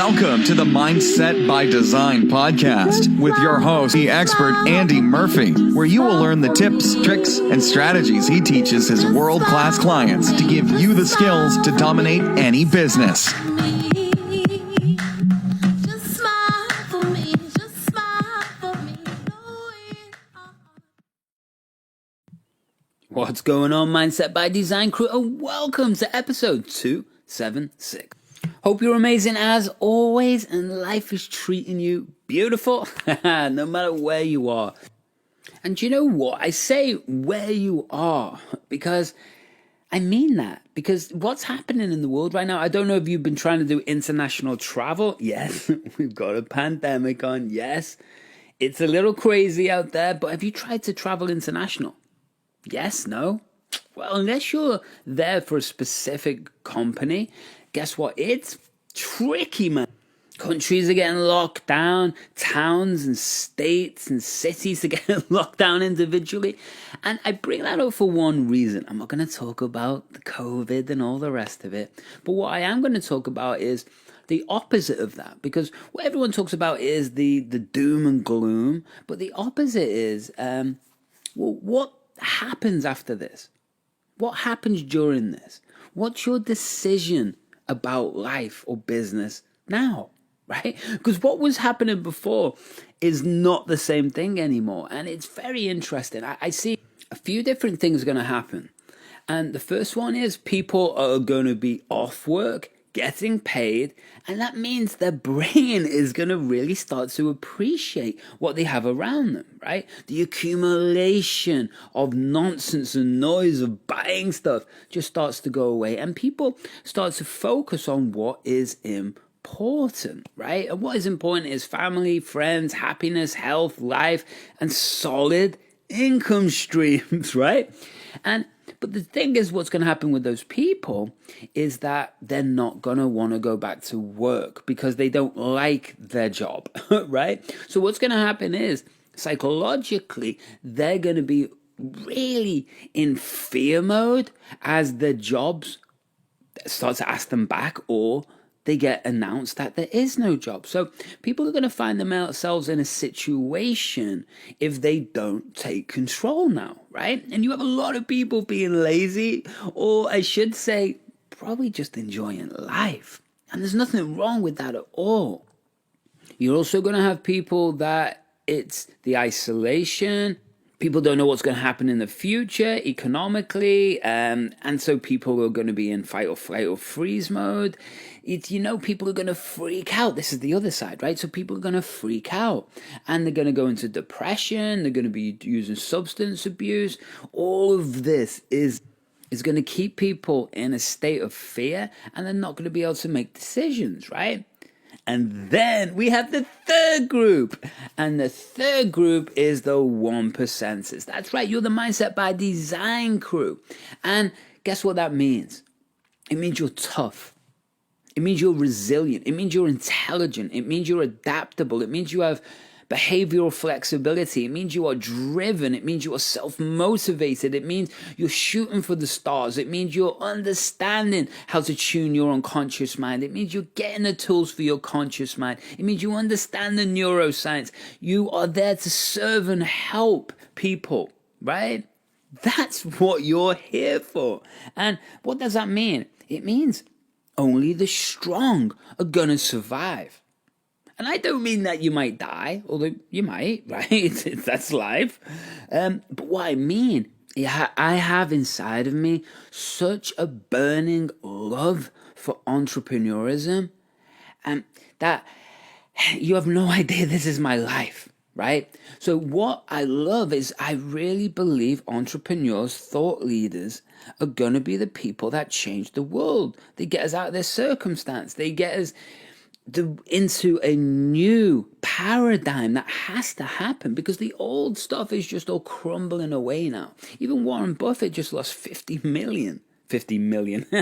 Welcome to the Mindset by Design podcast with your host, the expert Andy Murphy, where you will learn the tips, tricks, and strategies he teaches his world-class clients to give you the skills to dominate any business. What's going on, Mindset by Design crew, and welcome to episode 276. Hope you're amazing as always and life is treating you beautiful no matter where you are. And you know what? I say where you are because I mean that. Because what's happening in the world right now, I don't know if you've been trying to do international travel. Yes, we've got a pandemic on. Yes, it's a little crazy out there, but have you tried to travel international? Yes, no? Well, unless you're there for a specific company, guess what? It's tricky, man. Countries are getting locked down, towns and states and cities are getting locked down individually. And I bring that up for one reason. I'm not going to talk about the COVID and all the rest of it. But what I am going to talk about is the opposite of that. Because what everyone talks about is the doom and gloom. But the opposite is, what happens after this? What happens during this? What's your decision about life or business now, right? Because what was happening before is not the same thing anymore. And it's very interesting. I see a few different things going to happen. And the first one is people are going to be off work, getting paid, and that means their brain is going to really start to appreciate what they have around them, right? The accumulation of nonsense and noise of buying stuff just starts to go away, and people start to focus on what is important, right? And what is important is family, friends, happiness, health, life, and solid income streams, right? But the thing is, what's going to happen with those people is that they're not going to want to go back to work because they don't like their job, right? So what's going to happen is, psychologically, they're going to be really in fear mode as their jobs start to ask them back, or they get announced that there is no job. So people are going to find themselves in a situation if they don't take control now, right? And you have a lot of people being lazy, or I should say, probably just enjoying life. And there's nothing wrong with that at all. You're also going to have people that it's the isolation. People don't know what's going to happen in the future economically, and so people are going to be in fight or flight or freeze mode. People are going to freak out. This is the other side, right? So people are going to freak out, and they're going to go into depression. They're going to be using substance abuse. All of this is going to keep people in a state of fear, and they're not going to be able to make decisions, right? And then we have the third group. And the third group is the 1%ers. That's right, you're the Mindset by Design crew. And guess what that means? It means you're tough. It means you're resilient. It means you're intelligent. It means you're adaptable. It means you have behavioral flexibility. It means you are driven. It means you are self-motivated. It means you're shooting for the stars. It means you're understanding how to tune your unconscious mind. It means you're getting the tools for your conscious mind. It means you understand the neuroscience. You are there to serve and help people, right? That's what you're here for. And what does that mean? It means only the strong are gonna survive. And I don't mean that you might die, although you might, right? That's life. But what I mean, I have inside of me such a burning love for entrepreneurism, and that you have no idea this is my life, right? So what I love is I really believe entrepreneurs, thought leaders, are going to be the people that change the world. They get us out of their circumstance. They get us into a new paradigm that has to happen, because the old stuff is just all crumbling away now. Even Warren Buffett just lost 50 million.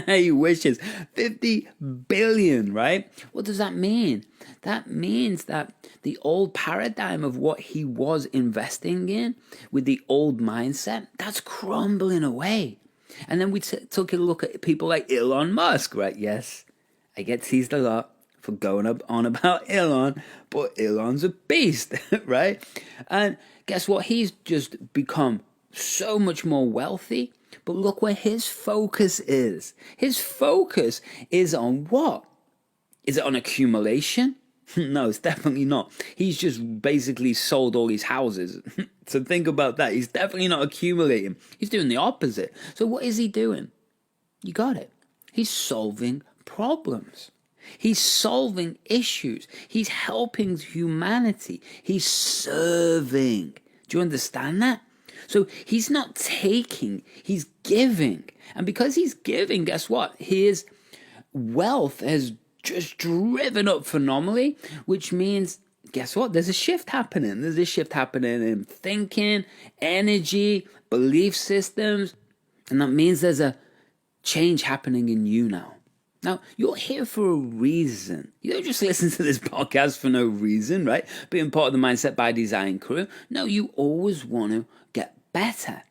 He wishes. 50 billion, right? What does that mean? That means that the old paradigm of what he was investing in with the old mindset, that's crumbling away. And then we took a look at people like Elon Musk, right? Yes, I get teased a lot for going on about Elon, but Elon's a beast, right? And guess what? He's just become so much more wealthy. But look where his focus is. His focus is on what? Is it on accumulation? No, it's definitely not. He's just basically sold all his houses. So think about that. He's definitely not accumulating. He's doing the opposite. So what is he doing? You got it. He's solving problems. He's solving issues. He's helping humanity. He's serving. Do you understand that? So he's not taking, he's giving. And because he's giving, guess what? His wealth has just driven up phenomenally, which means, guess what? There's a shift happening. There's a shift happening in thinking, energy, belief systems. And that means there's a change happening in you now. Now, you're here for a reason. You don't just listen to this podcast for no reason, right? Being part of the Mindset by Design crew. No, you always want to get better.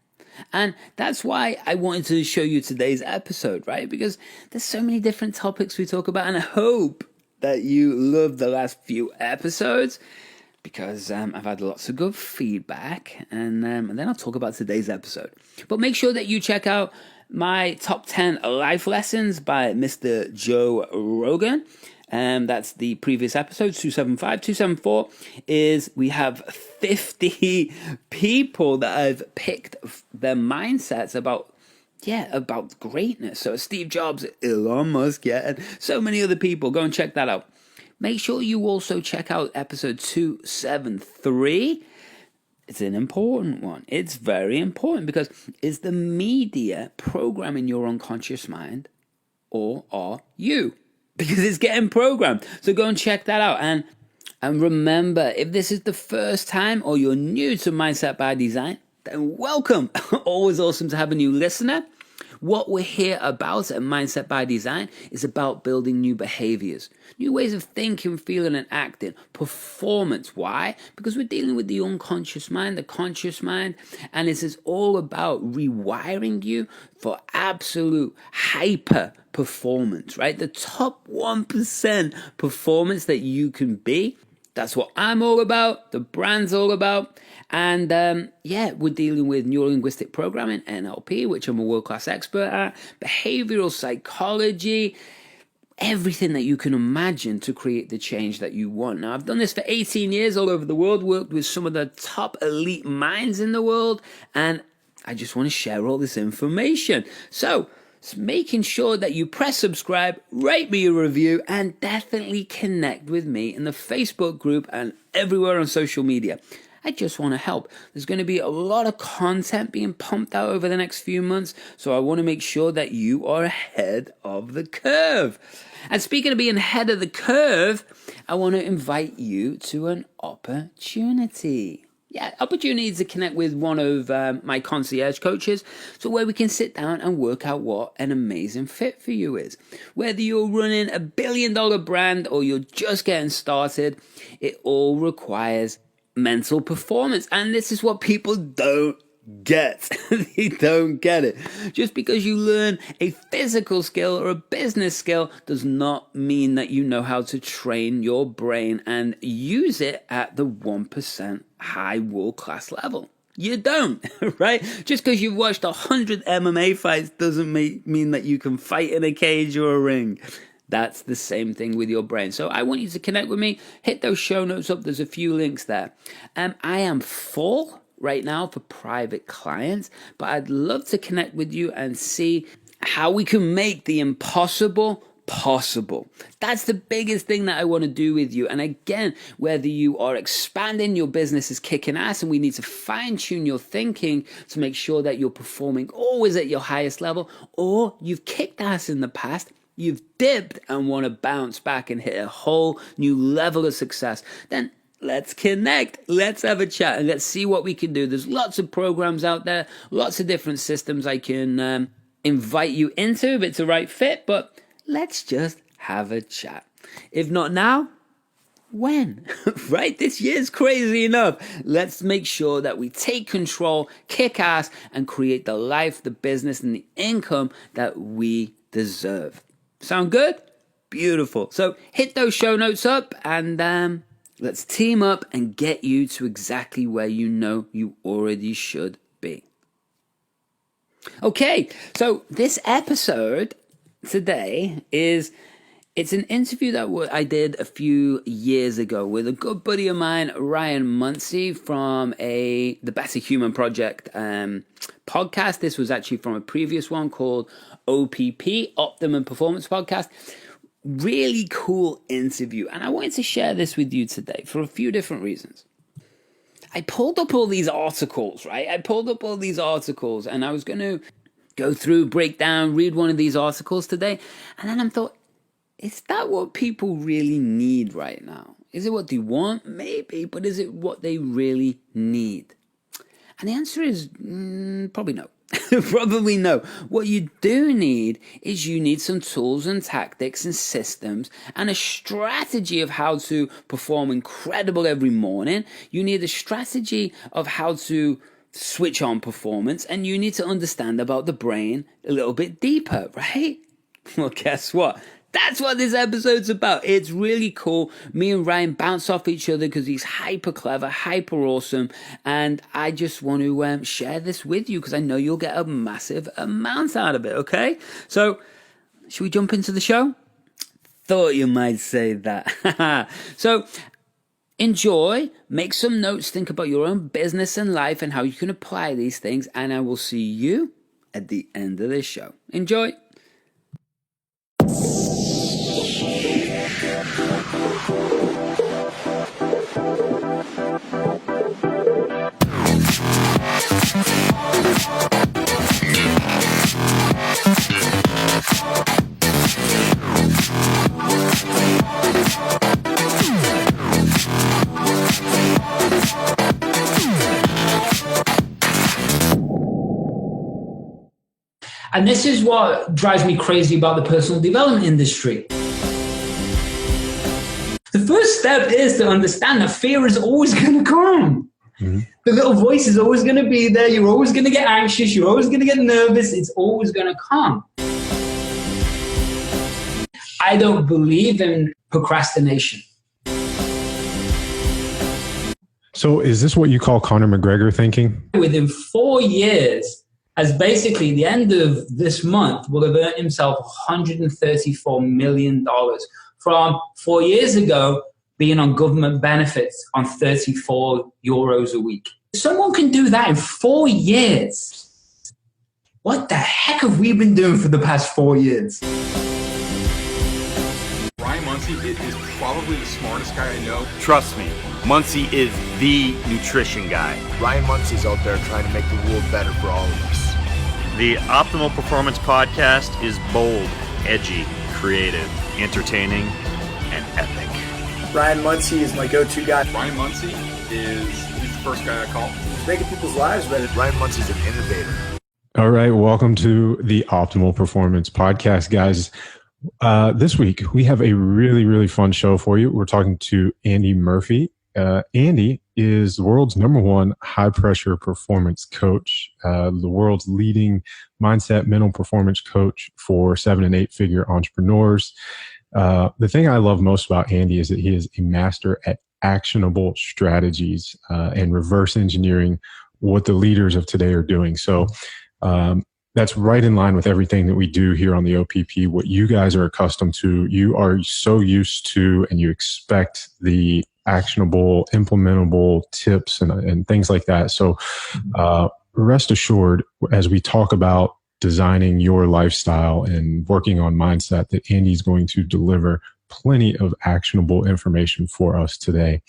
And that's why I wanted to show you today's episode, right? Because there's so many different topics we talk about, and I hope that you love the last few episodes because I've had lots of good feedback, and then I'll talk about today's episode. But make sure that you check out my top 10 life lessons by Mr. Joe Rogan. That's the previous episode, 275. 274 is we have 50 people that I've picked their mindsets about greatness. So Steve Jobs, Elon Musk, and so many other people. Go and check that out. Make sure you also check out episode 273. It's an important one. It's very important because is the media programming your unconscious mind, or are you? Because it's getting programmed. So go and check that out. And remember, if this is the first time or you're new to Mindset by Design, then welcome. Always awesome to have a new listener. What we're here about at Mindset by Design is about building new behaviors, new ways of thinking, feeling, and acting, performance. Why? Because we're dealing with the unconscious mind, the conscious mind, and this is all about rewiring you for absolute hyper performance, right? The top 1% performance that you can be. That's what I'm all about, the brand's all about. And we're dealing with neuro-linguistic programming, NLP, which I'm a world-class expert at, behavioral psychology, everything that you can imagine to create the change that you want. Now, I've done this for 18 years all over the world, worked with some of the top elite minds in the world, and I just want to share all this information. So, making sure that you press subscribe, rate me a review, and definitely connect with me in the Facebook group and everywhere on social media. I just want to help. There's going to be a lot of content being pumped out over the next few months, so I want to make sure that you are ahead of the curve. And speaking of being ahead of the curve, I want to invite you to an opportunity. Opportunity to connect with one of my concierge coaches, so where we can sit down and work out what an amazing fit for you is. Whether you're running a $1 billion brand or you're just getting started, it all requires mental performance. And this is what people don't get. They don't get it. Just because you learn a physical skill or a business skill does not mean that you know how to train your brain and use it at the 1% high world-class level. You don't, right? Just because you've watched 100 MMA fights doesn't mean that you can fight in a cage or a ring. That's the same thing with your brain. So I want you to connect with me. Hit those show notes up. There's a few links there. I am full right now for private clients, but I'd love to connect with you and see how we can make the impossible possible. That's the biggest thing that I want to do with you. And again, whether you are expanding, your business is kicking ass, and we need to fine tune your thinking to make sure that you're performing always at your highest level, or you've kicked ass in the past, you've dipped and want to bounce back and hit a whole new level of success, then let's connect. Let's have a chat and let's see what we can do. There's lots of programs out there, lots of different systems I can invite you into if it's the right fit, but let's just have a chat. If not now, when? Right? This year's crazy enough. Let's make sure that we take control, kick ass, and create the life, the business, and the income that we deserve. Sound good? Beautiful. So hit those show notes up and let's team up and get you to exactly where you know you already should be. Okay, so this episode today it's an interview that I did a few years ago with a good buddy of mine, Ryan Muncie, from the Better Human Project podcast. This was actually from a previous one called OPP, Optimum Performance Podcast. Really cool interview, and I wanted to share this with you today for a few different reasons. I pulled up all these articles, right? And I was going to go through, break down, read one of these articles today, and then I thought, is that what people really need right now? Is it what they want? Maybe, but is it what they really need? And the answer is probably no. Probably no. What you do need is you need some tools and tactics and systems and a strategy of how to perform incredible every morning. You need a strategy of how to switch on performance, and you need to understand about the brain a little bit deeper, right? Well, guess what? That's what this episode's about. It's really cool. Me and Ryan bounce off each other because he's hyper clever, hyper awesome. And I just want to share this with you because I know you'll get a massive amount out of it, okay? So, should we jump into the show? Thought you might say that. So, enjoy, make some notes, think about your own business and life and how you can apply these things. And I will see you at the end of this show. Enjoy. And this is what drives me crazy about the personal development industry. The first step is to understand that fear is always going to come. Mm-hmm. The little voice is always going to be there. You're always going to get anxious. You're always going to get nervous. It's always going to come. I don't believe in procrastination. So is this what you call Conor McGregor thinking? Within 4 years, as basically the end of this month, will have earned himself $134 million from 4 years ago being on government benefits on 34 euros a week. Someone can do that in 4 years. What the heck have we been doing for the past 4 years? Ryan Muncie is probably the smartest guy I know. Trust me, Muncie is the nutrition guy. Ryan Muncie's out there trying to make the world better for all of us. The Optimal Performance Podcast is bold, edgy, creative, entertaining, and epic. Ryan Muncie is my go-to guy. Ryan Muncie he's the first guy I call. He's making people's lives better. Ryan Muncie's an innovator. All right, welcome to the Optimal Performance Podcast, guys. This week, we have a really, really fun show for you. We're talking to Andy Murphy. Andy is the world's #1 high-pressure performance coach, the world's leading mindset mental performance coach for 7- and 8-figure entrepreneurs. The thing I love most about Andy is that he is a master at actionable strategies and reverse engineering what the leaders of today are doing. So that's right in line with everything that we do here on the OPP, what you guys are accustomed to. You are so used to and you expect the actionable, implementable tips and things like that. So rest assured, as we talk about designing your lifestyle and working on mindset, that Andy's going to deliver plenty of actionable information for us today.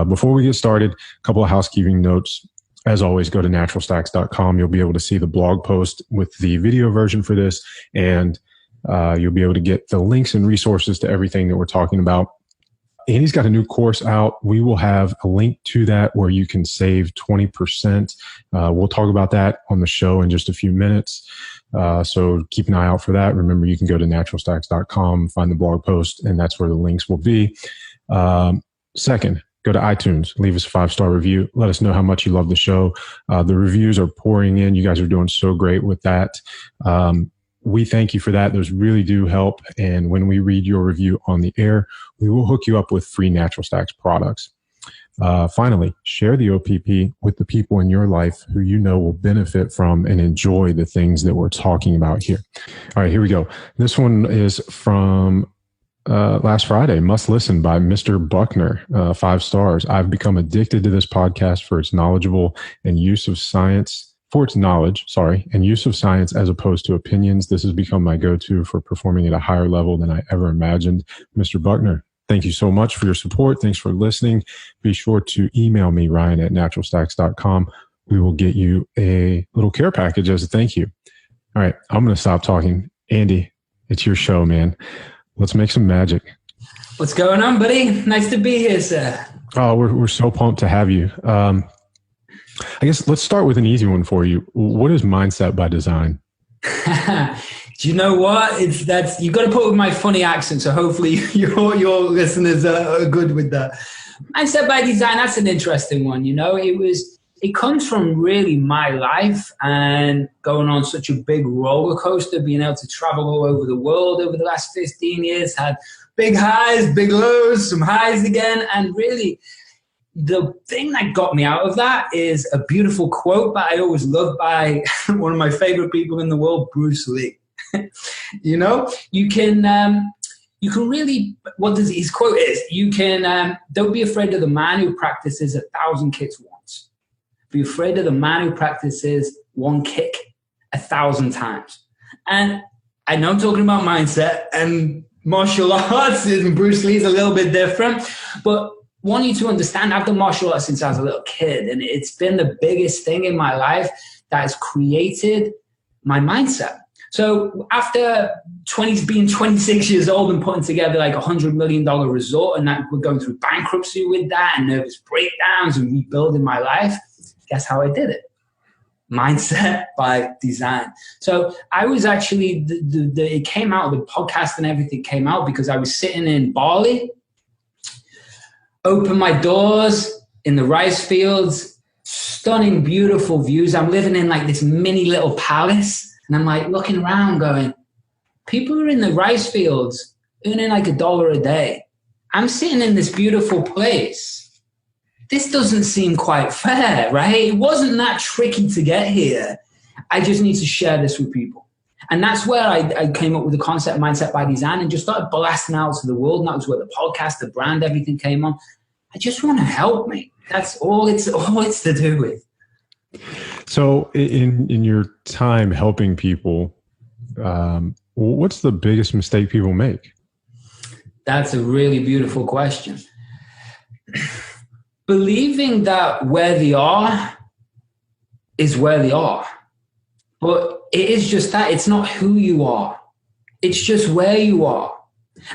Before we get started, a couple of housekeeping notes. As always, go to naturalstacks.com. You'll be able to see the blog post with the video version for this, and you'll be able to get the links and resources to everything that we're talking about. Andy's got a new course out. We will have a link to that where you can save 20%. We'll talk about that on the show in just a few minutes. So keep an eye out for that. Remember, you can go to naturalstacks.com, find the blog post, and that's where the links will be. Second, go to iTunes, leave us a 5-star review. Let us know how much you love the show. The reviews are pouring in. You guys are doing so great with that. we thank you for that. Those really do help. And when we read your review on the air, we will hook you up with free Natural Stacks products. Finally, share the OPP with the people in your life who you know will benefit from and enjoy the things that we're talking about here. All right, here we go. This one is from last Friday, Must Listen by Mr. Buckner, 5 stars. I've become addicted to this podcast for its knowledgeable and use of science. For its knowledge, and use of science as opposed to opinions. This has become my go-to for performing at a higher level than I ever imagined. Mr. Buckner, thank you so much for your support. Thanks for listening. Be sure to email me, Ryan@naturalstacks.com. We will get you a little care package as a thank you. All right, I'm going to stop talking. Andy, it's your show, man. Let's make some magic. What's going on, buddy? Nice to be here, sir. Oh, we're so pumped to have you. I guess let's start with an easy one for you. What is Mindset by Design? Do you know what? You got to put with my funny accent, so hopefully your listeners are good with that. Mindset by Design, that's an interesting one. You know, it comes from really my life and going on such a big roller coaster, being able to travel all over the world over the last 15 years, had big highs, big lows, some highs again, and really the thing that got me out of that is a beautiful quote that I always loved by one of my favorite people in the world, Bruce Lee. You know, you can really, his quote is, don't be afraid of the man who practices 1,000 kicks once. Be afraid of the man who practices one kick 1,000 times. And I know I'm talking about mindset and martial arts, and Bruce Lee is a little bit different, but want you to understand, I've done martial arts since I was a little kid, and it's been the biggest thing in my life that has created my mindset. So after being 26 years old and putting together like $100 million resort, and that we're going through bankruptcy with that and nervous breakdowns and rebuilding my life, guess how I did it? Mindset by Design. So I was actually, it came out, the podcast and everything came out because I was sitting in Bali, open my doors in the rice fields, stunning, beautiful views. I'm living in like this mini little palace. And I'm like looking around going, people are in the rice fields earning like $1 a day. I'm sitting in this beautiful place. This doesn't seem quite fair, right? It wasn't that tricky to get here. I just need to share this with people. And that's where I came up with the concept Mindset by Design and just started blasting out to the world. And that was where the podcast, the brand, everything came on. I just want to help me. That's all it's to do with. So in your time helping people, what's the biggest mistake people make? That's a really beautiful question. Believing that where they are is where they are. But it is just that. It's not who you are. It's just where you are.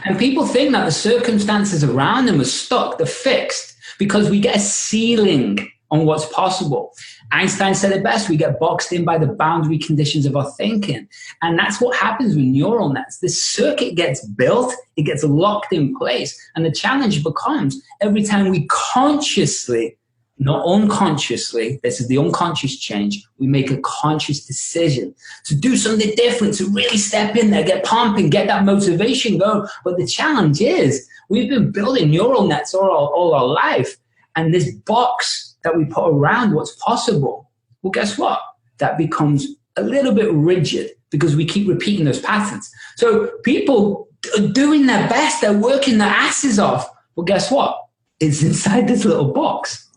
And people think that the circumstances around them are stuck, they're fixed, because we get a ceiling on what's possible. Einstein said it best, we get boxed in by the boundary conditions of our thinking. And that's what happens with neural nets. This circuit gets built, it gets locked in place. And the challenge becomes every time we consciously, not unconsciously, this is the unconscious change, we make a conscious decision to do something different, to really step in there, get pumping, get that motivation going. But the challenge is we've been building neural nets all our life. And this box that we put around what's possible, well, guess what? That becomes a little bit rigid because we keep repeating those patterns. So people are doing their best, they're working their asses off. Well, guess what? It's inside this little box.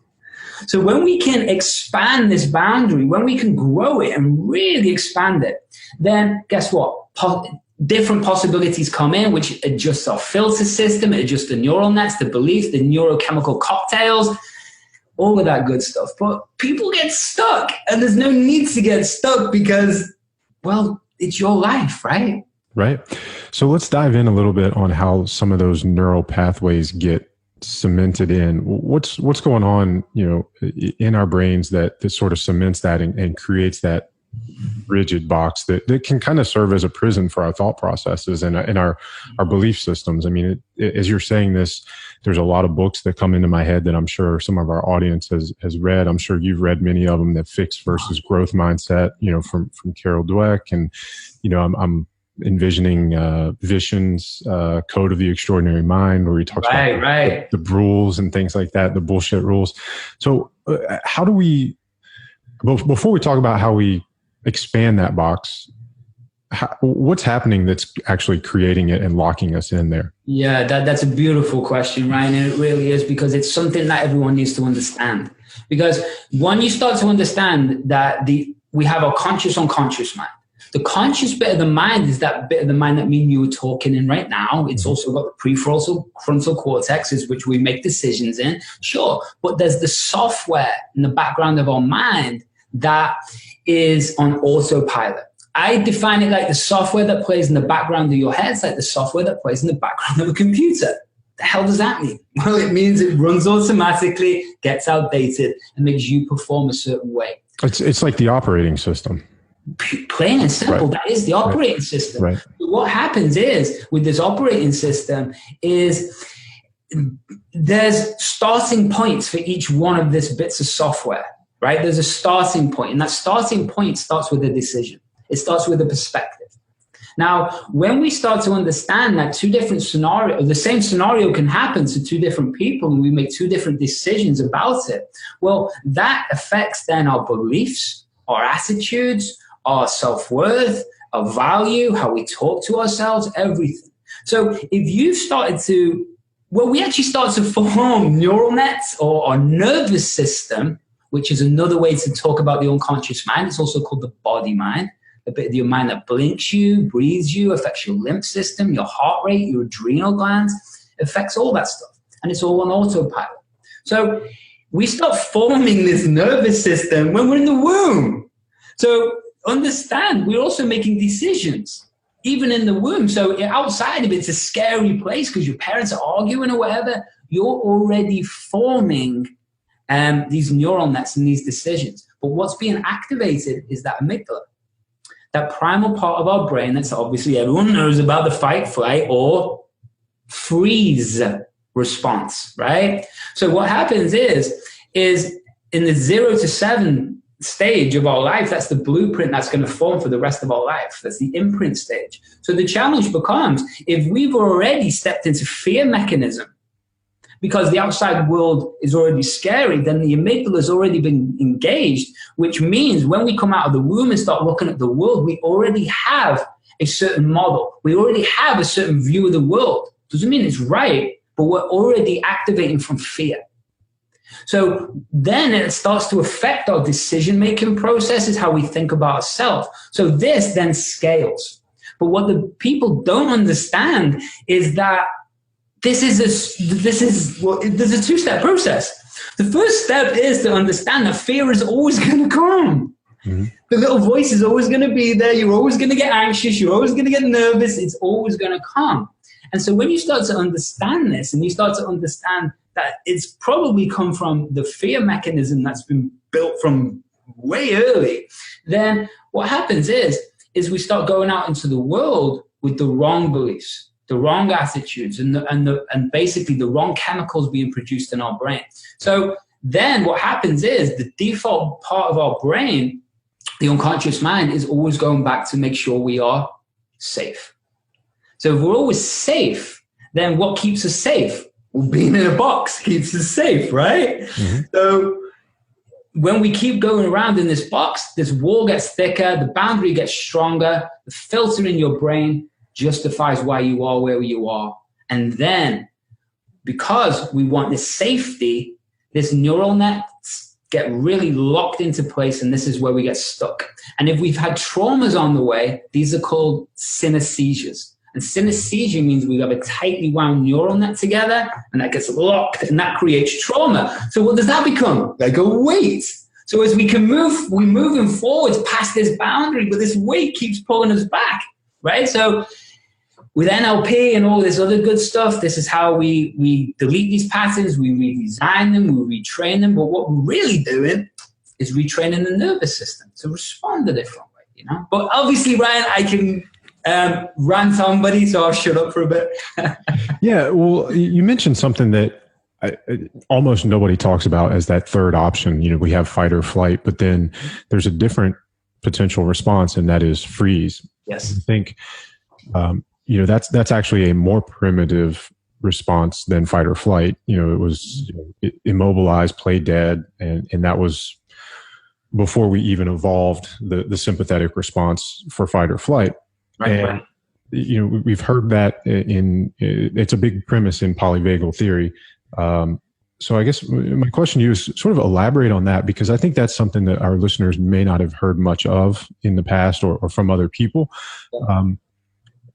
So when we can expand this boundary, when we can grow it and really expand it, then guess what? Different possibilities come in, which adjusts our filter system, it adjusts the neural nets, the beliefs, the neurochemical cocktails, all of that good stuff. But people get stuck, and there's no need to get stuck because, well, it's your life, right? Right. So let's dive in a little bit on how some of those neural pathways get cemented in. What's going on, in our brains that sort of cements that and creates that rigid box that can kind of serve as a prison for our thought processes and our belief systems. I mean, as you're saying this, there's a lot of books that come into my head that I'm sure some of our audience has read. I'm sure you've read many of them, that fixed versus growth mindset, from Carol Dweck. And, I'm envisioning Vishen's Code of the Extraordinary Mind, where he talks about the rules and things like that, the bullshit rules. So how do we, before we talk about how we expand that box, what's happening that's actually creating it and locking us in there? Yeah, that's a beautiful question, Ryan. And it really is, because it's something that everyone needs to understand. Because when you start to understand that we have a conscious, unconscious mind. The conscious bit of the mind is that bit of the mind that me and you are talking in right now. It's also got the prefrontal cortexes, which we make decisions in. Sure. But there's the software in the background of our mind that is on autopilot. I define it like the software that plays in the background of your head. It's like the software that plays in the background of a computer. The hell does that mean? Well, it means it runs automatically, gets outdated, and makes you perform a certain way. It's like the operating system. Plain and simple, right. That is the operating system. Right. What happens is, with this operating system, is there's starting points for each one of these bits of software, right? There's a starting point, and that starting point starts with a decision. It starts with a perspective. Now, when we start to understand that two different scenarios, the same scenario can happen to two different people, and we make two different decisions about it, well, that affects then our beliefs, our attitudes, our self-worth, our value, how we talk to ourselves, everything. So if you've started to, we actually start to form neural nets or our nervous system, which is another way to talk about the unconscious mind. It's also called the body mind, the bit of your mind that blinks you, breathes you, affects your lymph system, your heart rate, your adrenal glands, affects all that stuff. And it's all on autopilot. So we start forming this nervous system when we're in the womb. So understand, we're also making decisions, even in the womb. So outside of it's a scary place because your parents are arguing or whatever. You're already forming these neural nets and these decisions. But what's being activated is that amygdala, that primal part of our brain that's obviously everyone knows about, the fight, flight, or freeze response, right? So what happens is in the 0 to 7 stage of our life, that's the blueprint that's going to form for the rest of our life. That's the imprint stage. So the challenge becomes, if we've already stepped into fear mechanism because the outside world is already scary, then the amygdala has already been engaged, which means when we come out of the womb and start looking at the world, we already have a certain model. We already have a certain view of the world. Doesn't mean it's right, but we're already activating from fear. So then it starts to affect our decision-making processes, how we think about ourselves. So this then scales. But what the people don't understand is that there's a two-step process. The first step is to understand that fear is always going to come. Mm-hmm. The little voice is always going to be there. You're always going to get anxious. You're always going to get nervous. It's always going to come. And so when you start to understand this, and you start to understand that it's probably come from the fear mechanism that's been built from way early, then what happens is we start going out into the world with the wrong beliefs, the wrong attitudes, and basically the wrong chemicals being produced in our brain. So then what happens is the default part of our brain, the unconscious mind, is always going back to make sure we are safe. So if we're always safe, then what keeps us safe? Well, being in a box keeps us safe, right? Mm-hmm. So when we keep going around in this box, this wall gets thicker, the boundary gets stronger, the filter in your brain justifies why you are where you are. And then because we want this safety, this neural nets get really locked into place, and this is where we get stuck. And if we've had traumas on the way, these are called synesthesias. And synesthesia means we have a tightly wound neural net together, and that gets locked, and that creates trauma. So what does that become? Like a weight. So as we can move, we're moving forwards past this boundary, but this weight keeps pulling us back, right? So with NLP and all this other good stuff, this is how we delete these patterns, we redesign them, we retrain them. But what we're really doing is retraining the nervous system to respond a different way, you know? But obviously, Ryan, I can rant on, buddy, so I'll shut up for a bit. Yeah, well, you mentioned something that almost nobody talks about as that third option. You know, we have fight or flight, but then there's a different potential response, and that is freeze. Yes. I think, you know, that's actually a more primitive response than fight or flight. You know, it was immobilize, play dead, and that was before we even evolved the sympathetic response for fight or flight. Right. You know, we've heard that it's a big premise in polyvagal theory. So I guess my question to you is sort of elaborate on that, because I think that's something that our listeners may not have heard much of in the past or from other people.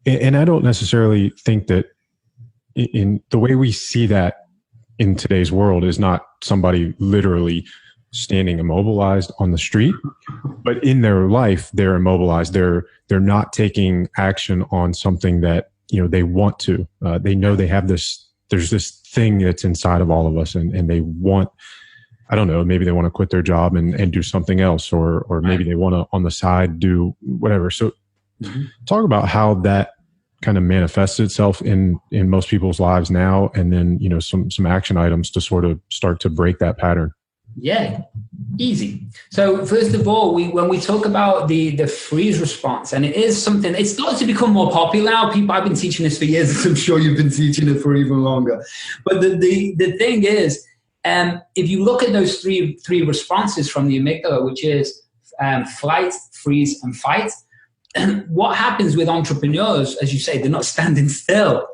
And I don't necessarily think that in the way we see that in today's world is not somebody literally standing immobilized on the street, but in their life, they're immobilized. They're not taking action on something that, you know, they want to. They know they have there's this thing that's inside of all of us, and they want, I don't know, maybe they want to quit their job and do something else, or maybe they want to on the side do whatever. So talk about how that kind of manifests itself in most people's lives now, and then, you know, some action items to sort of start to break that pattern. Yeah, easy. So first of all, when we talk about the freeze response, and it is something, it's started to become more popular now. I've been teaching this for years, and I'm sure you've been teaching it for even longer. But the thing is, if you look at those three responses from the amygdala, which is flight, freeze, and fight, what happens with entrepreneurs, as you say, they're not standing still,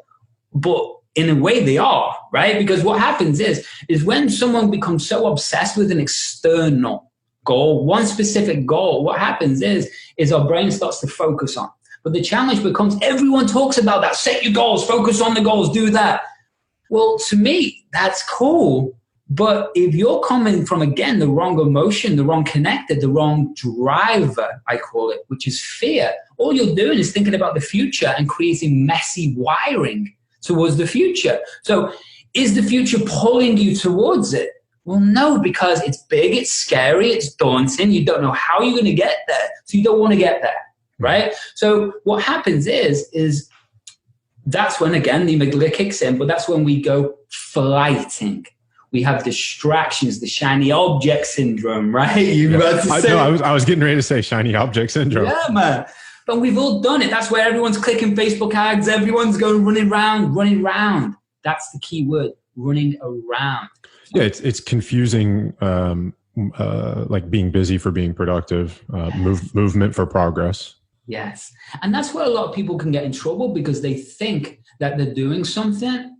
but in a way they are, right? Because what happens is when someone becomes so obsessed with an external goal, one specific goal, what happens is our brain starts to focus on. But the challenge becomes, everyone talks about that, set your goals, focus on the goals, do that. Well, to me, that's cool. But if you're coming from, again, the wrong emotion, the wrong connector, the wrong driver, I call it, which is fear, all you're doing is thinking about the future and creating messy wiring towards the future. So is the future pulling you towards it? Well, no, because it's big, it's scary, it's daunting. You don't know how you're going to get there. So you don't want to get there, right? So what happens is that's when, again, the amygdala kicks in, but that's when we go flighting. We have distractions, the shiny object syndrome, right? I was getting ready to say shiny object syndrome. Yeah, man. But we've all done it. That's where everyone's clicking Facebook ads. Everyone's going running round. That's the key word, running around. Yeah, it's confusing, like being busy for being productive, movement for progress. Yes. And that's where a lot of people can get in trouble, because they think that they're doing something,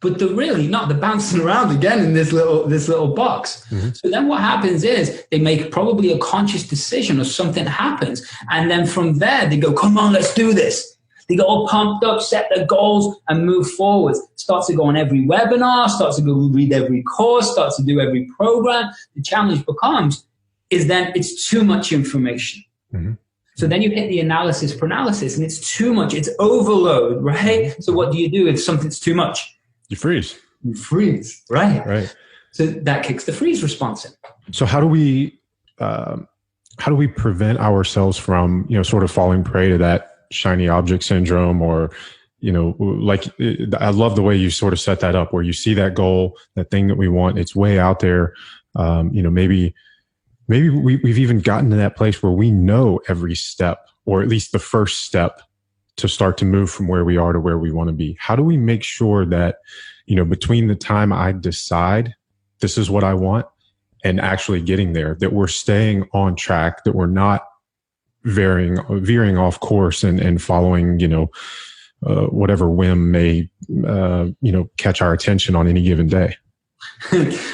but they're really not. They're bouncing around again in this little box. Mm-hmm. So then what happens is they make probably a conscious decision, or something happens. And then from there, they go, come on, let's do this. They get all pumped up, set their goals, and move forward. Start to go on every webinar, start to go read every course, start to do every program. The challenge becomes is then it's too much information. Mm-hmm. So then you hit the analysis paralysis, and it's too much. It's overload, right? So what do you do if something's too much? You freeze. Right. Right. So that kicks the freeze response in. So how do we prevent ourselves from, you know, sort of falling prey to that shiny object syndrome, or, you know, like, I love the way you sort of set that up, where you see that goal, that thing that we want, it's way out there. You know, maybe we've even gotten to that place where we know every step, or at least the first step, to start to move from where we are to where we want to be. How do we make sure that, you know, between the time I decide this is what I want and actually getting there, that we're staying on track, that we're not veering off course and following, you know, whatever whim may, you know, catch our attention on any given day?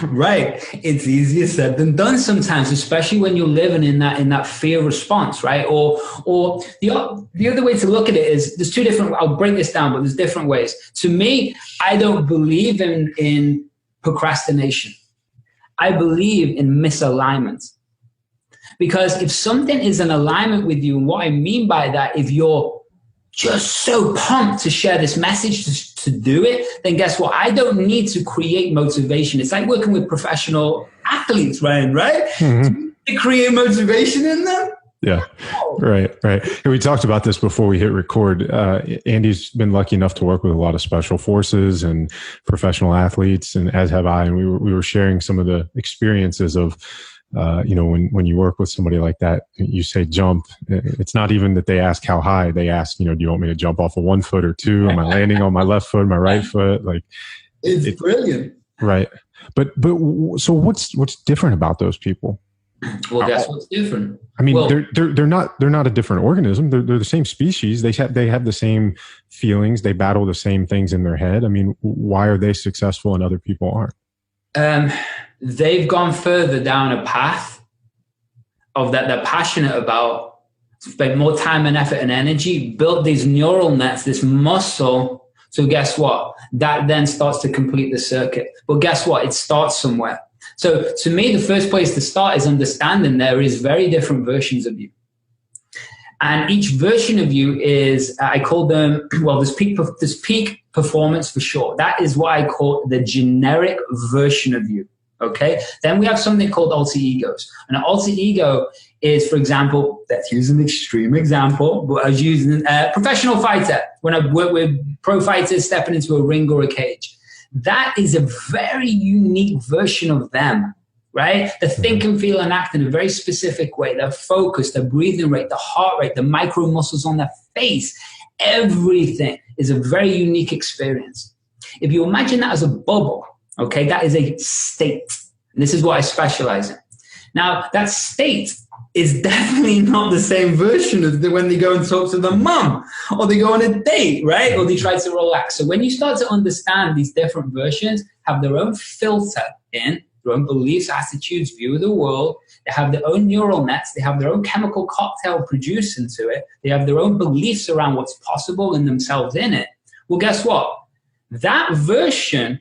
Right. It's easier said than done sometimes, especially when you're living in that fear response, right? Or the other way to look at it is, there's two different, I'll break this down, but there's different ways. To me, I don't believe in procrastination. I believe in misalignment. Because if something is in alignment with you, and what I mean by that, if you're just so pumped to share this message, to do it, then guess what? I don't need to create motivation. It's like working with professional athletes, Ryan, right? Mm-hmm. create motivation in them. Yeah, right. And we talked about this before we hit record. Andy's been lucky enough to work with a lot of special forces and professional athletes, and as have I. And we were sharing some of the experiences of, when you work with somebody like that, you say jump. It's not even that they ask how high. They ask, do you want me to jump off of 1 foot or 2? Am I landing on my left foot, my right foot? Like, it's brilliant, right? But so what's different about those people? Well, guess what's different? I mean, they're not a different organism. They're the same species. They have the same feelings. They battle the same things in their head. I mean, why are they successful and other people aren't? They've gone further down a path of that they're passionate about, spent more time and effort and energy, built these neural nets, this muscle. So guess what? That then starts to complete the circuit. But guess what? It starts somewhere. So to me, the first place to start is understanding there is very different versions of you. And each version of you is, I call them, there's peak performance for sure. That is what I call the generic version of you. Okay. Then we have something called alter egos. And an alter ego is, for example, let's use an extreme example, but I was using a professional fighter. When I work with pro fighters stepping into a ring or a cage, that is a very unique version of them, right? They think and feel and act in a very specific way. They're focused, their breathing rate, the heart rate, the micro muscles on their face, everything is a very unique experience. If you imagine that as a bubble, okay, that is a state. And this is what I specialize in. Now, that state is definitely not the same version of when they go and talk to their mom, or they go on a date, right? Or they try to relax. So when you start to understand these different versions have their own filter in, their own beliefs, attitudes, view of the world, they have their own neural nets, they have their own chemical cocktail produced into it, they have their own beliefs around what's possible in themselves in it. Well, guess what? That version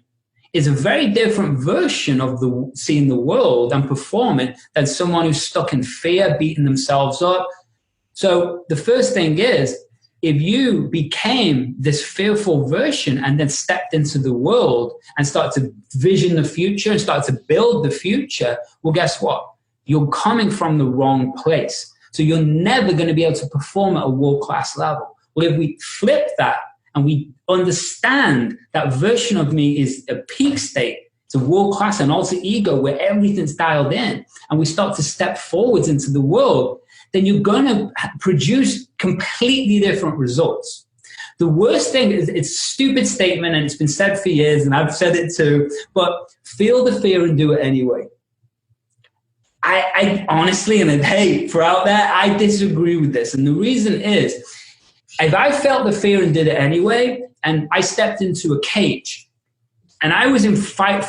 is a very different version of seeing the world and performing than someone who's stuck in fear, beating themselves up. So the first thing is, if you became this fearful version and then stepped into the world and started to vision the future and started to build the future, well, guess what? You're coming from the wrong place. So you're never going to be able to perform at a world-class level. Well, if we flip that, and we understand that version of me is a peak state, it's a world-class and alter ego where everything's dialed in, and we start to step forwards into the world, then you're going to produce completely different results. The worst thing is, it's a stupid statement, and it's been said for years, and I've said it too, but feel the fear and do it anyway. I honestly, and hey, for out there, I disagree with this. And the reason is, if I felt the fear and did it anyway, and I stepped into a cage and I was in fight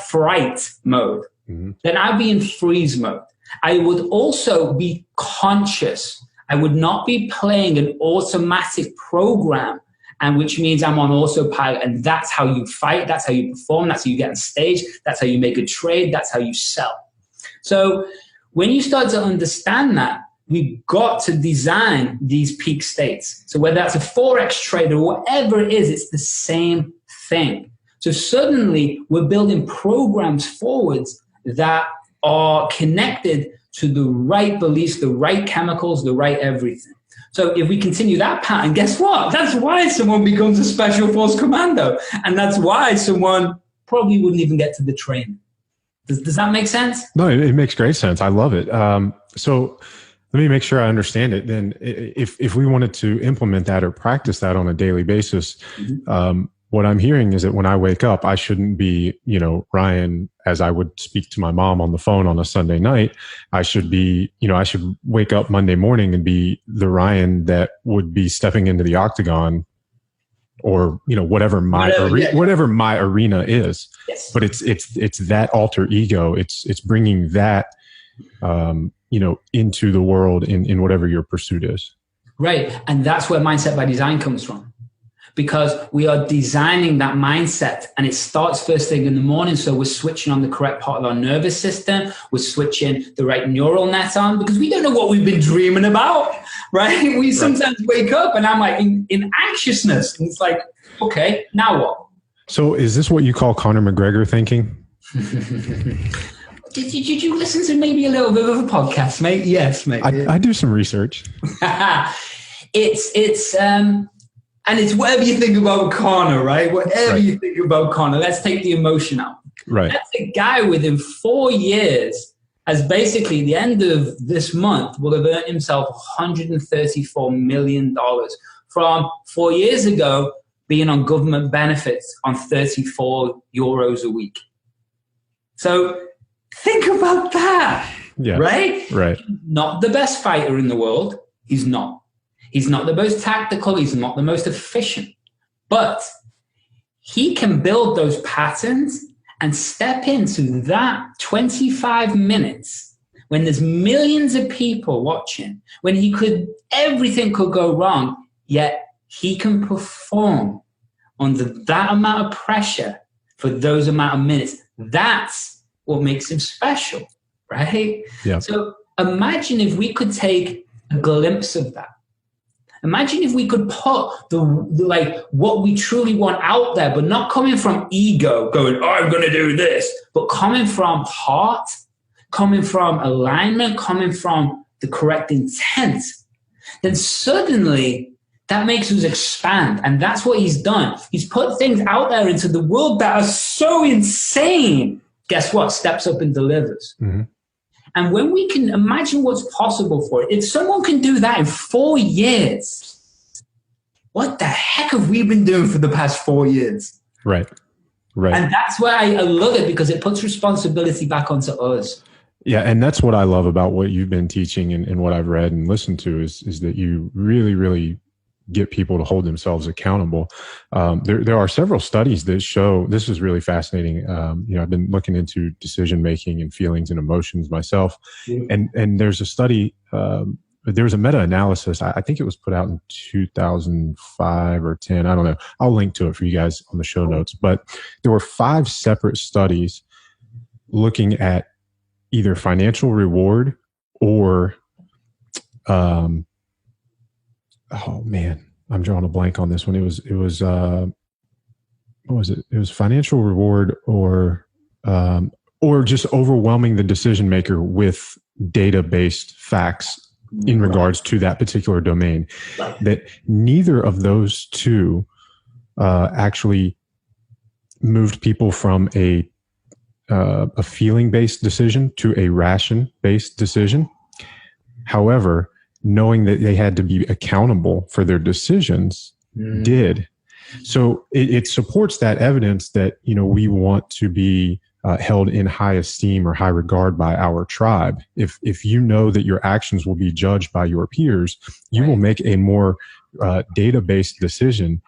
mode, then I'd be in freeze mode. I would also be conscious. I would not be playing an automatic program, and which means I'm on autopilot, and that's how you fight, that's how you perform, that's how you get on stage, that's how you make a trade, that's how you sell. So when you start to understand that, we've got to design these peak states. So whether that's a Forex trader or whatever it is, it's the same thing. So suddenly we're building programs forwards that are connected to the right beliefs, the right chemicals, the right everything. So if we continue that pattern, guess what? That's why someone becomes a special force commando. And that's why someone probably wouldn't even get to the training. Does that make sense? No, it makes great sense. I love it. So let me make sure I understand it. Then if we wanted to implement that or practice that on a daily basis, what I'm hearing is that when I wake up, I shouldn't be, Ryan, as I would speak to my mom on the phone on a Sunday night. I should be, I should wake up Monday morning and be the Ryan that would be stepping into the octagon, or, whatever my arena is. Yes. But it's that alter ego. It's bringing that, into the world in whatever your pursuit is. Right. And that's where Mindset by Design comes from, because we are designing that mindset, and it starts first thing in the morning. So we're switching on the correct part of our nervous system. We're switching the right neural net on, because we don't know what we've been dreaming about, right? We sometimes wake up and I'm like in anxiousness, and it's like, okay, now what? So is this what you call Conor McGregor thinking? did you listen to maybe a little bit of a podcast, mate? Yes, mate. I do some research. It's and it's whatever you think about Conor, right? Whatever you think about Conor, let's take the emotion out. Right. That's a guy within 4 years, as basically the end of this month, will have earned himself $134 million from 4 years ago being on government benefits on 34 euros a week. So think about that, right? Right. Not the best fighter in the world. He's not. He's not the most tactical. He's not the most efficient. But he can build those patterns and step into that 25 minutes when there's millions of people watching, when everything could go wrong, yet he can perform under that amount of pressure for those amount of minutes. That's what makes him special, right? Yeah. So imagine if we could take a glimpse of that. Imagine if we could put what we truly want out there, but not coming from ego, going, oh, I'm going to do this, but coming from heart, coming from alignment, coming from the correct intent. Then suddenly that makes us expand. And that's what he's done. He's put things out there into the world that are so insane. Guess what? Steps up and delivers. Mm-hmm. And when we can imagine what's possible for it, if someone can do that in 4 years, what the heck have we been doing for the past 4 years? Right. And that's why I love it, because it puts responsibility back onto us. Yeah. And that's what I love about what you've been teaching and what I've read and listened to is that you really, really get people to hold themselves accountable. There are several studies that show, this is really fascinating. I've been looking into decision making and feelings and emotions myself. And there's a study, there was a meta-analysis. I think it was put out in 2005 or 10. I don't know. I'll link to it for you guys on the show notes. But there were 5 separate studies looking at either financial reward or oh man, I'm drawing a blank on this one. It was what was it? It was financial reward or just overwhelming the decision maker with data-based facts in regards to that particular domain. That neither of those two actually moved people from a feeling-based decision to a ration-based decision. However, knowing that they had to be accountable for their decisions did. So it supports that evidence that, we want to be held in high esteem or high regard by our tribe. If you know that your actions will be judged by your peers, you will make a more data-based decision,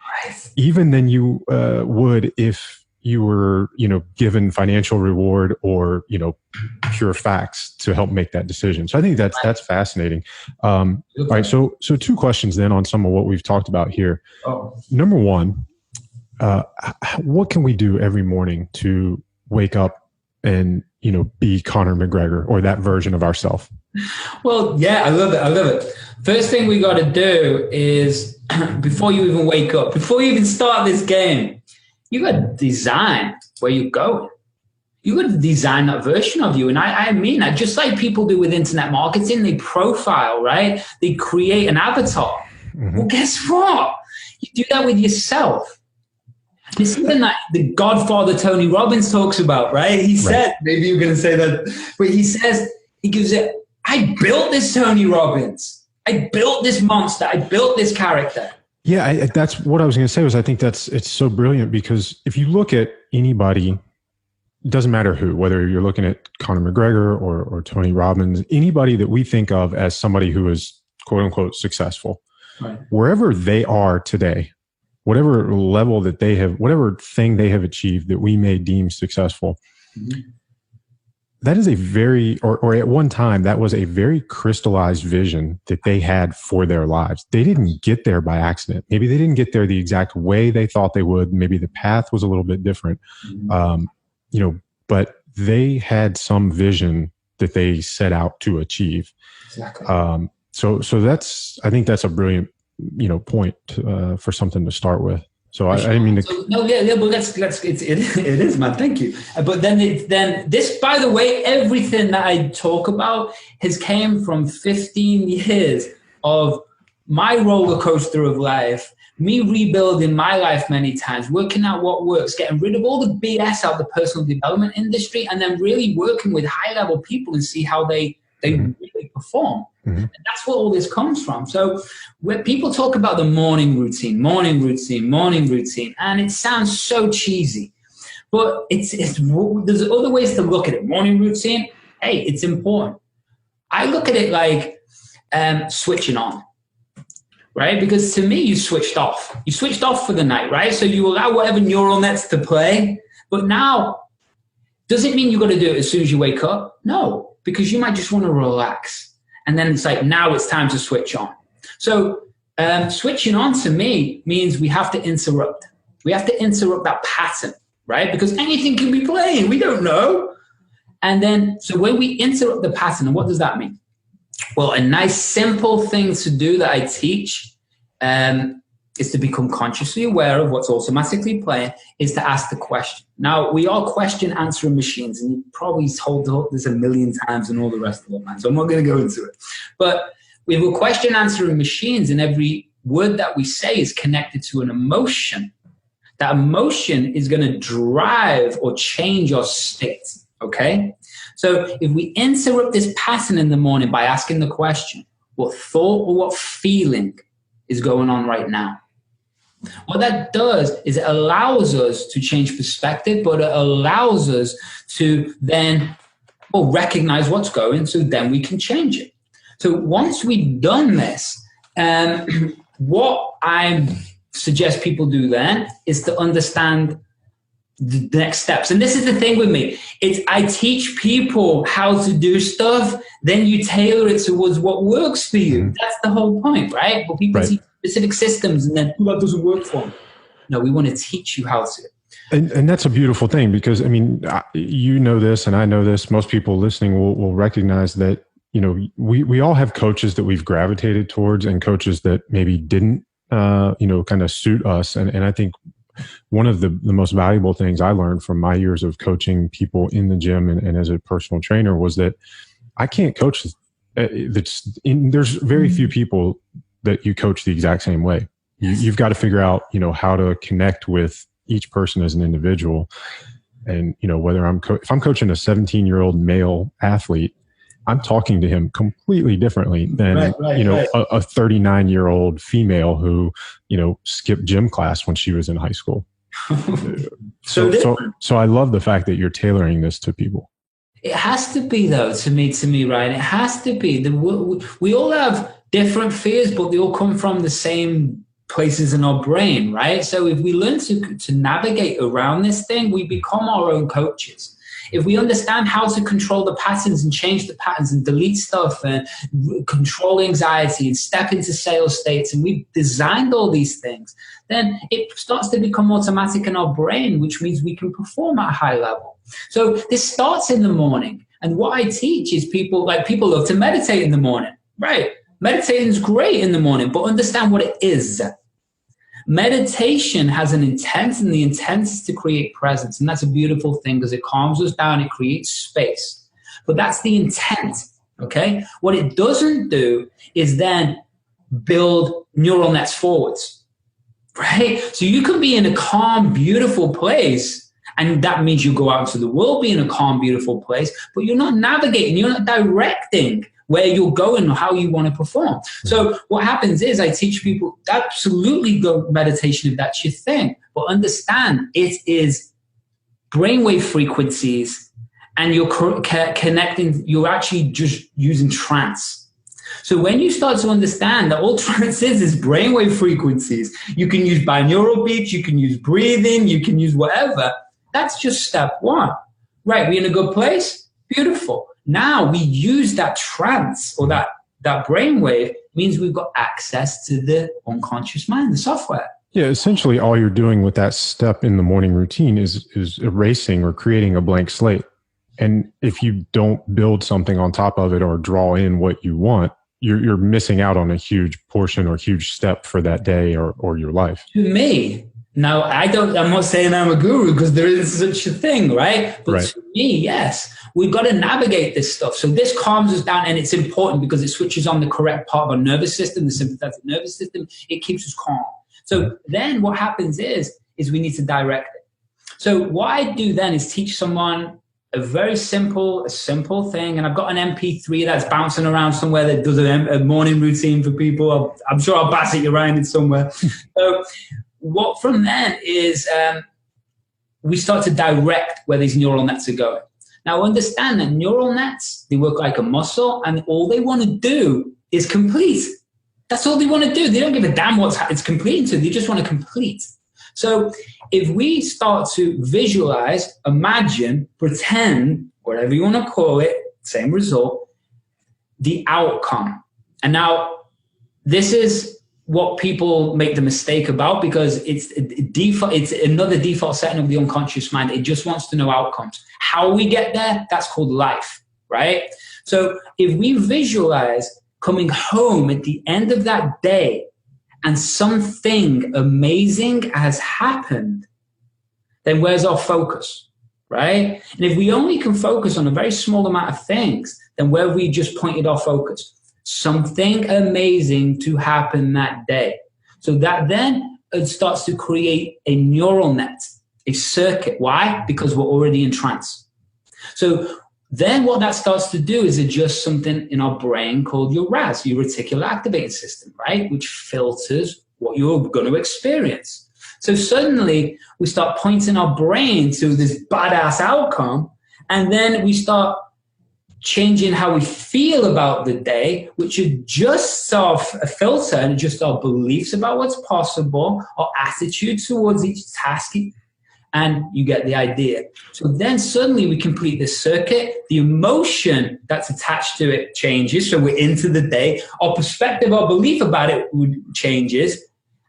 even than you would if you were, given financial reward or, pure facts to help make that decision. So I think that's fascinating. All right. So 2 questions then on some of what we've talked about here. Number 1, what can we do every morning to wake up and, be Conor McGregor or that version of ourselves? Well, yeah, I love it. First thing we got to do is before you even wake up, before you even start this game, you got to design where you're going. You got to design that version of you. And I mean that just like people do with internet marketing, they profile, right? They create an avatar. Mm-hmm. Well, guess what? You do that with yourself. It's something that the Godfather Tony Robbins talks about, right? He said, maybe you're going to say that, but he gives it, I built this Tony Robbins. I built this monster. I built this character. Yeah, that's what I was going to say. I think it's so brilliant because if you look at anybody, it doesn't matter who, whether you're looking at Conor McGregor or Tony Robbins, anybody that we think of as somebody who is quote unquote successful, wherever they are today, whatever level that they have, whatever thing they have achieved that we may deem successful, that is a very, or at one time, that was a very crystallized vision that they had for their lives. They didn't get there by accident. Maybe they didn't get there the exact way they thought they would. Maybe the path was a little bit different, but they had some vision that they set out to achieve. Exactly. So I think that's a brilliant, point for something to start with. So I mean, but it is, man. Thank you. But then this, by the way, everything that I talk about has came from 15 years of my roller coaster of life, me rebuilding my life many times, working out what works, getting rid of all the BS out of the personal development industry, and then really working with high level people and see how they really perform. And that's where all this comes from. So when people talk about the morning routine, and it sounds so cheesy, but there's other ways to look at it. Morning routine, hey, it's important. I look at it like switching on, right? Because to me, you switched off. You switched off for the night, right? So you allow whatever neural nets to play. But now, does it mean you've got to do it as soon as you wake up? No, because you might just want to relax. And then it's like, now it's time to switch on. So switching on to me means we have to interrupt. We have to interrupt that pattern, right? Because anything can be playing. We don't know. And then, so when we interrupt the pattern, and what does that mean? Well, a nice simple thing to do that I teach is to become consciously aware of what's automatically playing, is to ask the question. Now, we are question answering machines, and you probably told this a million times and all the rest of it, man. So I'm not going to go into it. But we have question answering machines, and every word that we say is connected to an emotion. That emotion is going to drive or change your state, okay? So if we interrupt this pattern in the morning by asking the question, what thought or what feeling is going on right now? What that does is it allows us to change perspective, but it allows us to then recognize what's going, so then we can change it. So once we've done this, what I suggest people do then is to understand the next steps. And this is the thing with me. I teach people how to do stuff, then you tailor it towards what works for you. That's the whole point, right? But people see specific systems and then that doesn't work for them. No, we want to teach you how to. And that's a beautiful thing, because I mean, you know this and I know this. Most people listening will recognize that, you know, we all have coaches that we've gravitated towards and coaches that maybe didn't, kind of suit us. And I think one of the most valuable things I learned from my years of coaching people in the gym and as a personal trainer was that I can't coach. There's very few people that you coach the exact same way. You've got to figure out, how to connect with each person as an individual. And, whether if I'm coaching a 17-year-old male athlete, I'm talking to him completely differently than, a 39-year-old female who, skipped gym class when she was in high school. So I love the fact that you're tailoring this to people. It has to be, though, to me, right? It has to be. We all have different fears, but they all come from the same places in our brain, right? So if we learn to navigate around this thing, we become our own coaches. If we understand how to control the patterns and change the patterns and delete stuff and control anxiety and step into sales states, and we've designed all these things, then it starts to become automatic in our brain, which means we can perform at a high level. So this starts in the morning. And what I teach is people love to meditate in the morning, right? Meditating is great in the morning, but understand what it is. Meditation has an intent, and the intent is to create presence. And that's a beautiful thing because it calms us down. It creates space. But that's the intent, okay? What it doesn't do is then build neural nets forwards, right? So you can be in a calm, beautiful place, and that means you go out into the world, be in a calm, beautiful place, but you're not navigating, you're not directing where you're going or how you want to perform. So what happens is I teach people, absolutely go meditation if that's your thing, but understand it is brainwave frequencies, and you're connecting, you're actually just using trance. So when you start to understand that all trance is brainwave frequencies, you can use binaural beats, you can use breathing, you can use whatever. That's just step one. Right, we're in a good place? Beautiful. Now we use that trance or that brainwave means we've got access to the unconscious mind, the software. Yeah, essentially all you're doing with that step in the morning routine is erasing or creating a blank slate. And if you don't build something on top of it or draw in what you want, you're missing out on a huge portion or huge step for that day or your life. To me, Now, I'm not saying I'm a guru because there isn't such a thing, right? But Right. to me, yes, we've got to navigate this stuff. So this calms us down, and it's important because it switches on the correct part of our nervous system, the sympathetic nervous system. It keeps us calm. So then what happens is we need to direct it. So what I do then is teach someone a simple thing. And I've got an MP3 that's bouncing around somewhere that does a morning routine for people. I'm sure I'll pass it around it somewhere. So what from then is we start to direct where these neural nets are going. Now, understand that neural nets, they work like a muscle, and all they want to do is complete. That's all they want to do. They don't give a damn what it's completing to. They just want to complete. So if we start to visualize, imagine, pretend, whatever you want to call it, same result, the outcome. And now this is what people make the mistake about, because it's another default setting of the unconscious mind. It just wants to know outcomes. How we get there, that's called life, right? So if we visualize coming home at the end of that day and something amazing has happened, then where's our focus, right? And if we only can focus on a very small amount of things, then where have we just pointed our focus? Something amazing to happen that day. So that then it starts to create a neural net, a circuit. Why? Because we're already in trance. So then what that starts to do is adjust something in our brain called your RAS, your reticular activating system, right? Which filters what you're going to experience. So suddenly we start pointing our brain to this badass outcome, and then we start changing how we feel about the day, which adjusts our filter and adjusts our beliefs about what's possible, our attitude towards each task, and you get the idea. So then suddenly we complete this circuit, the emotion that's attached to it changes, so we're into the day, our perspective, our belief about it changes,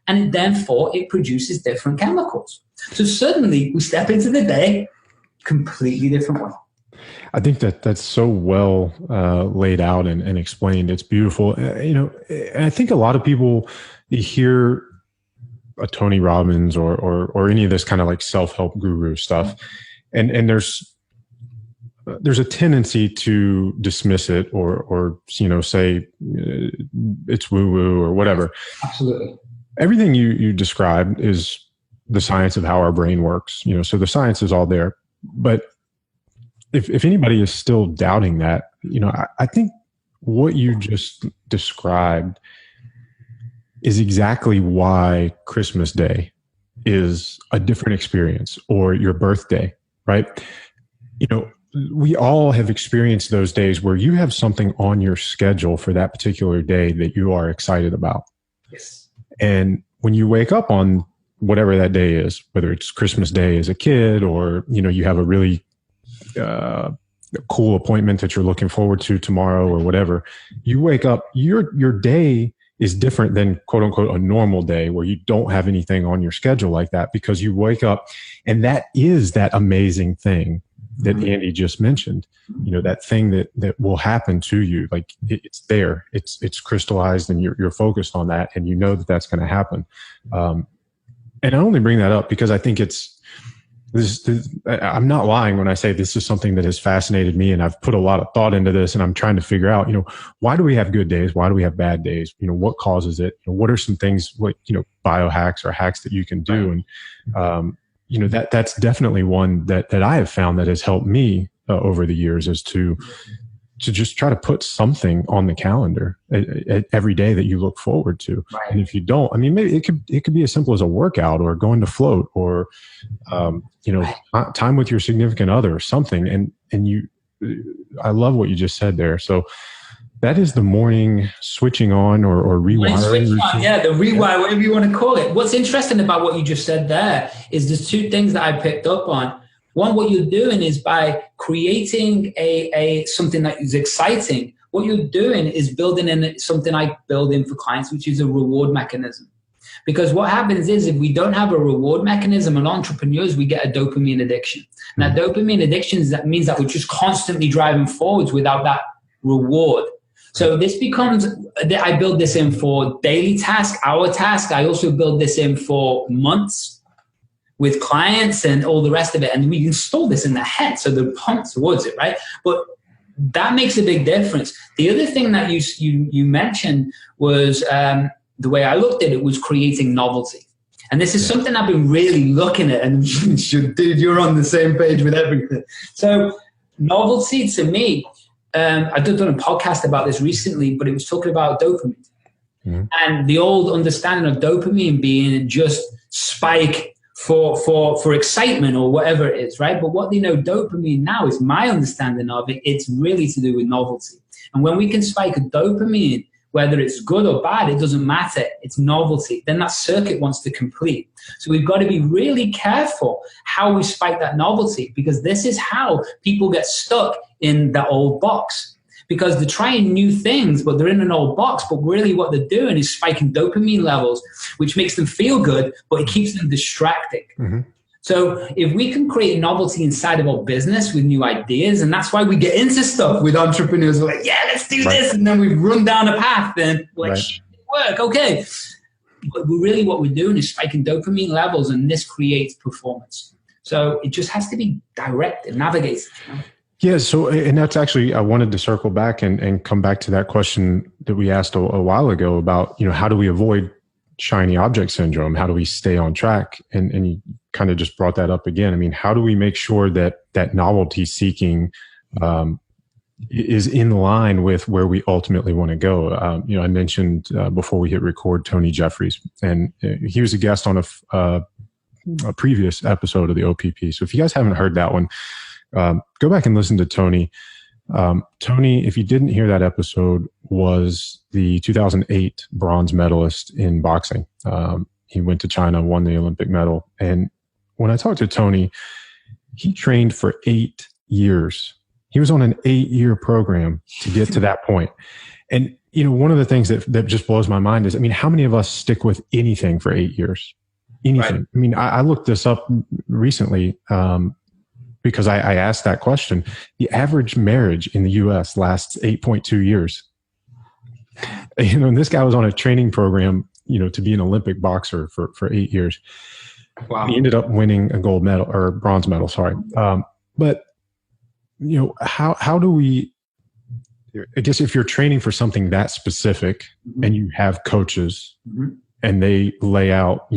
and therefore it produces different chemicals. So suddenly we step into the day completely different way. I think that's so well laid out and explained. It's beautiful. And I think a lot of people, you hear a Tony Robbins or any of this kind of like self-help guru stuff, and there's a tendency to dismiss it or say it's woo-woo or whatever. Absolutely. Everything you described is the science of how our brain works. So the science is all there, but if anybody is still doubting that, I think what you just described is exactly why Christmas Day is a different experience, or your birthday, right? We all have experienced those days where you have something on your schedule for that particular day that you are excited about. Yes. And when you wake up on whatever that day is, whether it's Christmas Day as a kid, or, you have a really cool appointment that you're looking forward to tomorrow or whatever, you wake up, your day is different than quote unquote a normal day where you don't have anything on your schedule like that, because you wake up and that is that amazing thing that Andy just mentioned, that thing that will happen to you. Like it's there, it's crystallized, and you're focused on that, and that's going to happen. And I only bring that up because I think I'm not lying when I say this is something that has fascinated me, and I've put a lot of thought into this, and I'm trying to figure out, why do we have good days? Why do we have bad days? What causes it? What are some things like, biohacks or hacks that you can do? And, that's definitely one that I have found that has helped me over the years, is to just try to put something on the calendar every day that you look forward to. Right. And if you don't, maybe it could be as simple as a workout or going to float or, time with your significant other or something. And I love what you just said there. So that is the morning switching on or rewiring. Yeah, the rewire, whatever you want to call it. What's interesting about what you just said there is there's two things that I picked up on. One, what you're doing is by creating a something that is exciting, what you're doing is building in something I build in for clients, which is a reward mechanism. Because what happens is if we don't have a reward mechanism, and entrepreneurs, we get a dopamine addiction. And that dopamine addiction means that we're just constantly driving forwards without that reward. So this becomes, I build this in for daily task, hour task. I also build this in for months, with clients and all the rest of it. And we install this in their head, so they're pumped towards it, right? But that makes a big difference. The other thing that you mentioned was the way I looked at it was creating novelty. And this is something I've been really looking at, and dude, you're on the same page with everything. So novelty to me, I've done a podcast about this recently, but it was talking about dopamine. Mm-hmm. And the old understanding of dopamine being just spike for excitement or whatever it is, right? But what they know dopamine now is my understanding of it, it's really to do with novelty. And when we can spike a dopamine, whether it's good or bad, it doesn't matter. It's novelty. Then that circuit wants to complete. So we've got to be really careful how we spike that novelty, because this is how people get stuck in that old box. Because they're trying new things, but they're in an old box. But really what they're doing is spiking dopamine levels, which makes them feel good, but it keeps them distracted. Mm-hmm. So if we can create novelty inside of our business with new ideas, and that's why we get into stuff with entrepreneurs, we're like, yeah, let's do this. And then we run down a path and we're like, shit, it work, okay. But really what we're doing is spiking dopamine levels, and this creates performance. So it just has to be directed, navigated. Yeah. So, and that's actually, I wanted to circle back and come back to that question that we asked a while ago about, how do we avoid shiny object syndrome? How do we stay on track? And you kind of just brought that up again. I mean, how do we make sure that novelty seeking is in line with where we ultimately want to go? I mentioned before we hit record, Tony Jeffries, and he was a guest on a previous episode of the OPP. So if you guys haven't heard that one, go back and listen to Tony. Tony, if you didn't hear that episode, was the 2008 bronze medalist in boxing. He went to China, won the Olympic medal. And when I talked to Tony, he trained for 8 years. He was on an 8-year program to get to that point. And, one of the things that just blows my mind is, how many of us stick with anything for 8 years? Anything. Right. I looked this up recently, because I asked that question. The average marriage in the U.S. lasts 8.2 years. And this guy was on a training program, to be an Olympic boxer for 8 years. Wow. He ended up winning a gold medal or bronze medal. Sorry. But how do we, I guess if you're training for something that specific, mm-hmm. and you have coaches, mm-hmm. and they lay out,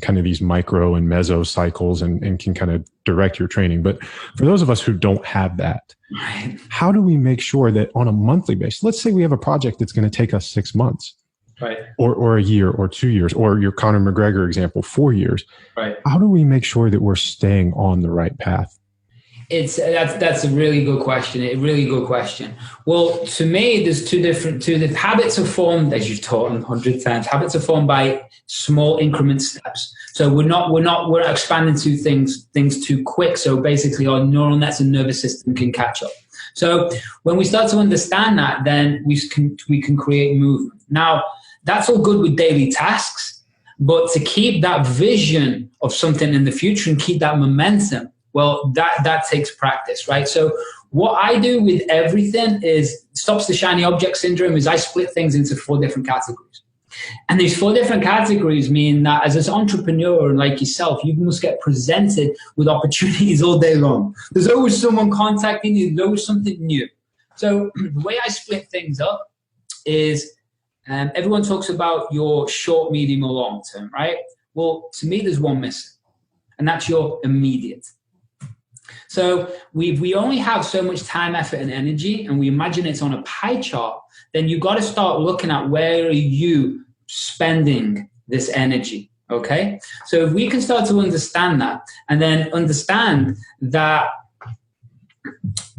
kind of these micro and meso cycles and can kind of direct your training. But for those of us who don't have that, right. How do we make sure that on a monthly basis, let's say we have a project that's going to take us 6 months, right, or a year or 2 years, or your Conor McGregor example, 4 years, right? How do we make sure that we're staying on the right path? That's a really good question. A really good question. Well, to me, there's two different habits are formed, as you've taught 100 times. Habits are formed by small increment steps. So we're expanding to things too quick. So basically, our neural nets and nervous system can catch up. So when we start to understand that, then we can create movement. Now, that's all good with daily tasks, but to keep that vision of something in the future and keep that momentum, well, that takes practice, right? So what I do with everything is stops the shiny object syndrome is I split things into 4 different categories. And these 4 different categories mean that as an entrepreneur like yourself, you must get presented with opportunities all day long. There's always someone contacting you. There's always something new. So the way I split things up is everyone talks about your short, medium, or long term, right? Well, to me, there's one missing, and that's your immediate. So we only have so much time, effort, and energy, and we imagine it's on a pie chart. Then you've got to start looking at where are you spending this energy, okay? So if we can start to understand that, and then understand that,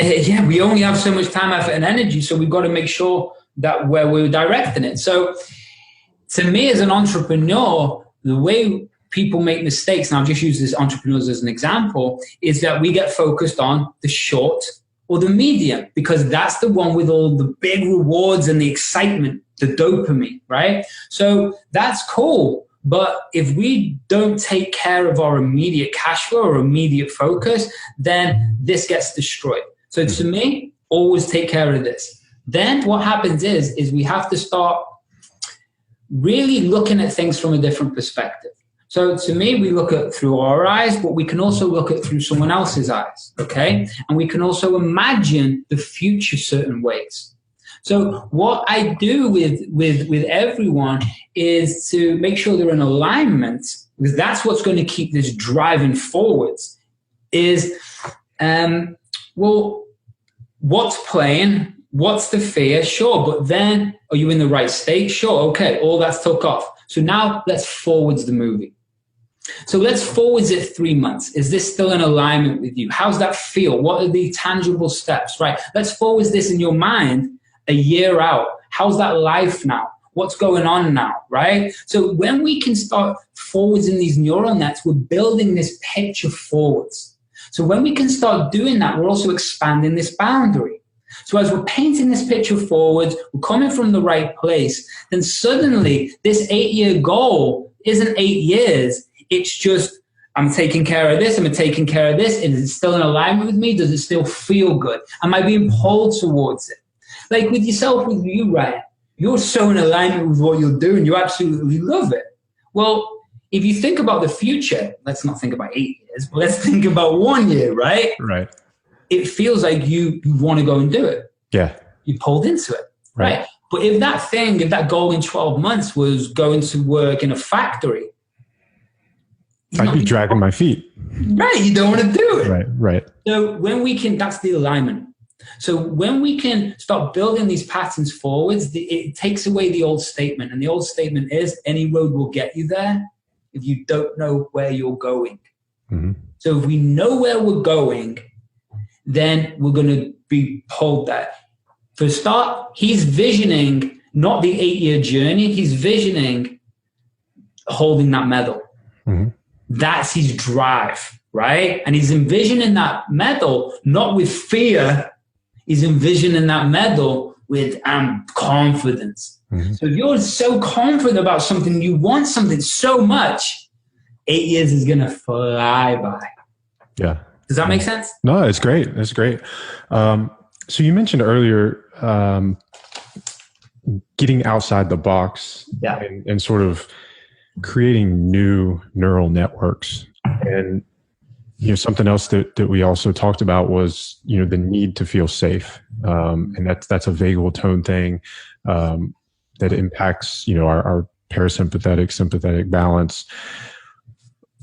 we only have so much time, effort, and energy, so we've got to make sure that where we're directing it. So to me as an entrepreneur, the way people make mistakes, and I'll just use this entrepreneurs as an example, is that we get focused on the short or the medium, because that's the one with all the big rewards and the excitement, the dopamine, right? So that's cool. But if we don't take care of our immediate cash flow or immediate focus, then this gets destroyed. So to me, always take care of this. Then what happens is we have to start really looking at things from a different perspective. So to me, we look at through our eyes, but we can also look at through someone else's eyes, okay? And we can also imagine the future certain ways. So what I do with everyone is to make sure they're in alignment, because that's what's going to keep this driving forwards, is, well, what's playing? What's the fear? Sure, but then are you in the right state? Sure, okay, all that's took off. So now let's forwards the movie. So let's forwards it 3 months. Is this still in alignment with you? How's that feel? What are the tangible steps, right? Let's forwards this in your mind a year out. How's that life now? What's going on now, right? So when we can start forwards in these neural nets, we're building this picture forwards. So when we can start doing that, we're also expanding this boundary. So as we're painting this picture forwards, we're coming from the right place, then suddenly this 8-year goal isn't 8 years. It's just, I'm taking care of this, I'm taking care of this. Is it still in alignment with me? Does it still feel good? Am I being pulled towards it? Like with yourself, with you, Ryan, you're so in alignment with what you're doing. You absolutely love it. Well, if you think about the future, let's not think about 8 years, but let's think about 1 year, right? Right. It feels like you want to go and do it. Yeah. You pulled into it, right? But if that goal in 12 months was going to work in a factory, I'd be dragging my feet. Right, you don't want to do it. Right. So when we can, that's the alignment. So when we can start building these patterns forwards, it takes away the old statement. And the old statement is, any road will get you there if you don't know where you're going. Mm-hmm. So if we know where we're going, then we're going to be pulled there. For a start, he's visioning not the 8-year journey. He's visioning holding that medal. Mm-hmm. That's his drive, right? And he's envisioning that medal not with fear. He's envisioning that medal with confidence. Mm-hmm. So if you're so confident about something, you want something so much, 8 years is going to fly by. Yeah. Does that make sense? No, it's great. It's great. So you mentioned earlier getting outside the box and sort of creating new neural networks. And something else that we also talked about was the need to feel safe, and that's a vagal tone thing that impacts our parasympathetic sympathetic balance.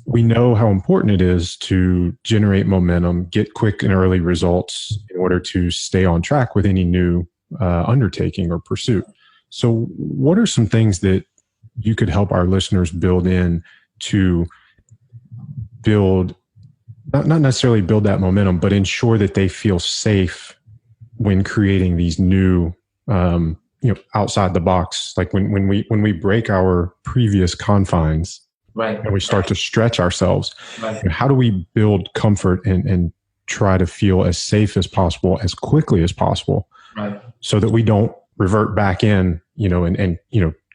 We know how important it is to generate momentum, get quick and early results in order to stay on track with any new undertaking or pursuit. So what are some things that you could help our listeners build in to build, not necessarily build that momentum, but ensure that they feel safe when creating these new, outside the box, like when we break our previous confines, right, and we start to stretch ourselves, right. How do we build comfort and try to feel as safe as possible, as quickly as possible, right, so that we don't revert back in, and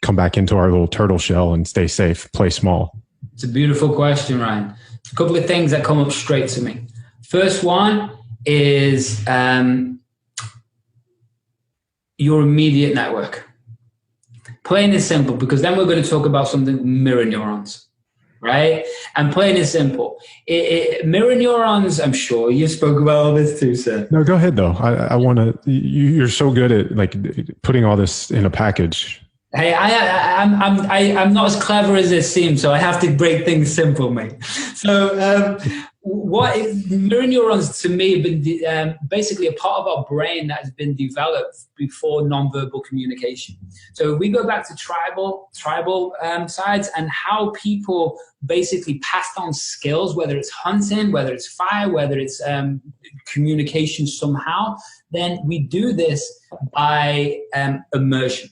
come back into our little turtle shell and stay safe, play small? It's a beautiful question, Ryan. A couple of things that come up straight to me. First one is your immediate network. Plain and simple, because then we're going to talk about something, mirror neurons, right? And plain and simple. Mirror neurons, I'm sure you spoke about all this too, sir. No, go ahead though. I want to, you're so good at like putting all this in a package. Hey, I'm not as clever as it seems, so I have to break things simple, mate. So mirror neurons to me have been basically a part of our brain that has been developed before nonverbal communication. So we go back to tribal sides and how people basically passed on skills, whether it's hunting, whether it's fire, whether it's communication somehow, then we do this by immersion.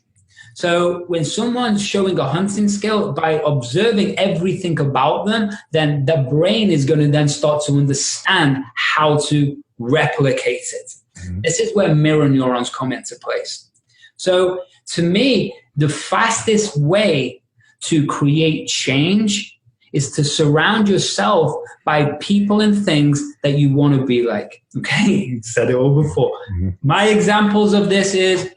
So when someone's showing a hunting skill, by observing everything about them, then the brain is going to then start to understand how to replicate it. Mm-hmm. This is where mirror neurons come into place. So to me, the fastest way to create change is to surround yourself by people and things that you want to be like. Okay, you said it all before. Mm-hmm. My examples of this is,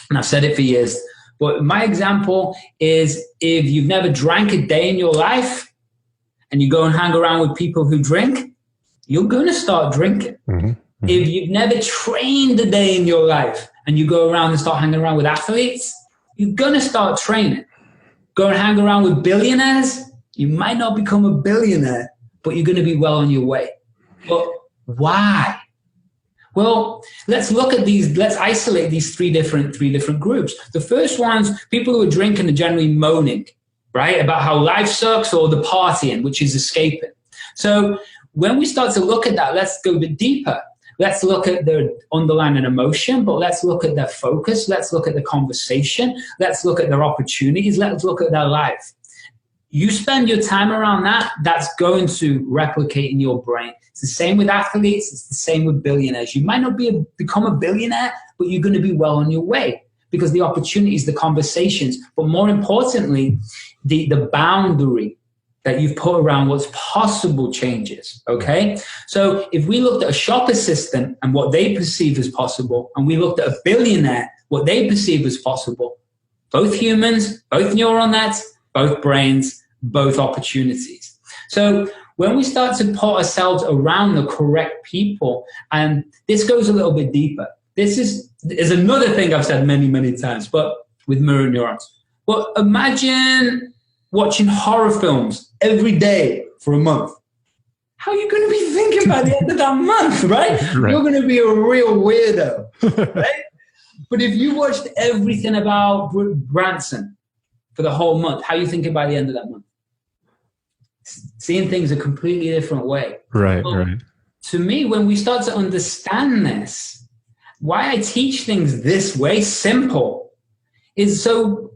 and I've said it for years, but my example is, if you've never drank a day in your life, and you go and hang around with people who drink, you're going to start drinking. If you've never trained a day in your life and you go around and start hanging around with athletes, you're going to start training. Go and hang around with billionaires, you might not become a billionaire, but you're going to be well on your way. But why? Well, let's isolate these three different groups. The first ones, people who are drinking are generally moaning, right? About how life sucks, or the partying, which is escaping. So when we start to look at that, let's go a bit deeper. Let's look at their underlying emotion, but let's look at their focus. Let's look at the conversation. Let's look at their opportunities. Let's look at their life. You spend your time around that, that's going to replicate in your brain. It's the same with athletes. It's the same with billionaires. You might not become a billionaire, but you're going to be well on your way because the opportunities, the conversations, but more importantly, the boundary that you've put around what's possible changes, okay? So if we looked at a shop assistant and what they perceive as possible, and we looked at a billionaire, what they perceive as possible, both humans, both neural nets, both brains, both opportunities. So when we start to put ourselves around the correct people, and this goes a little bit deeper, this is another thing I've said many, many times, but with mirror neurons. Well, imagine watching horror films every day for a month. How are you going to be thinking by the end of that month, right? You're going to be a real weirdo, right? But if you watched everything about Branson for the whole month, how are you thinking by the end of that month? Seeing things a completely different way. Right. To me, when we start to understand this, why I teach things this way, simple, is so,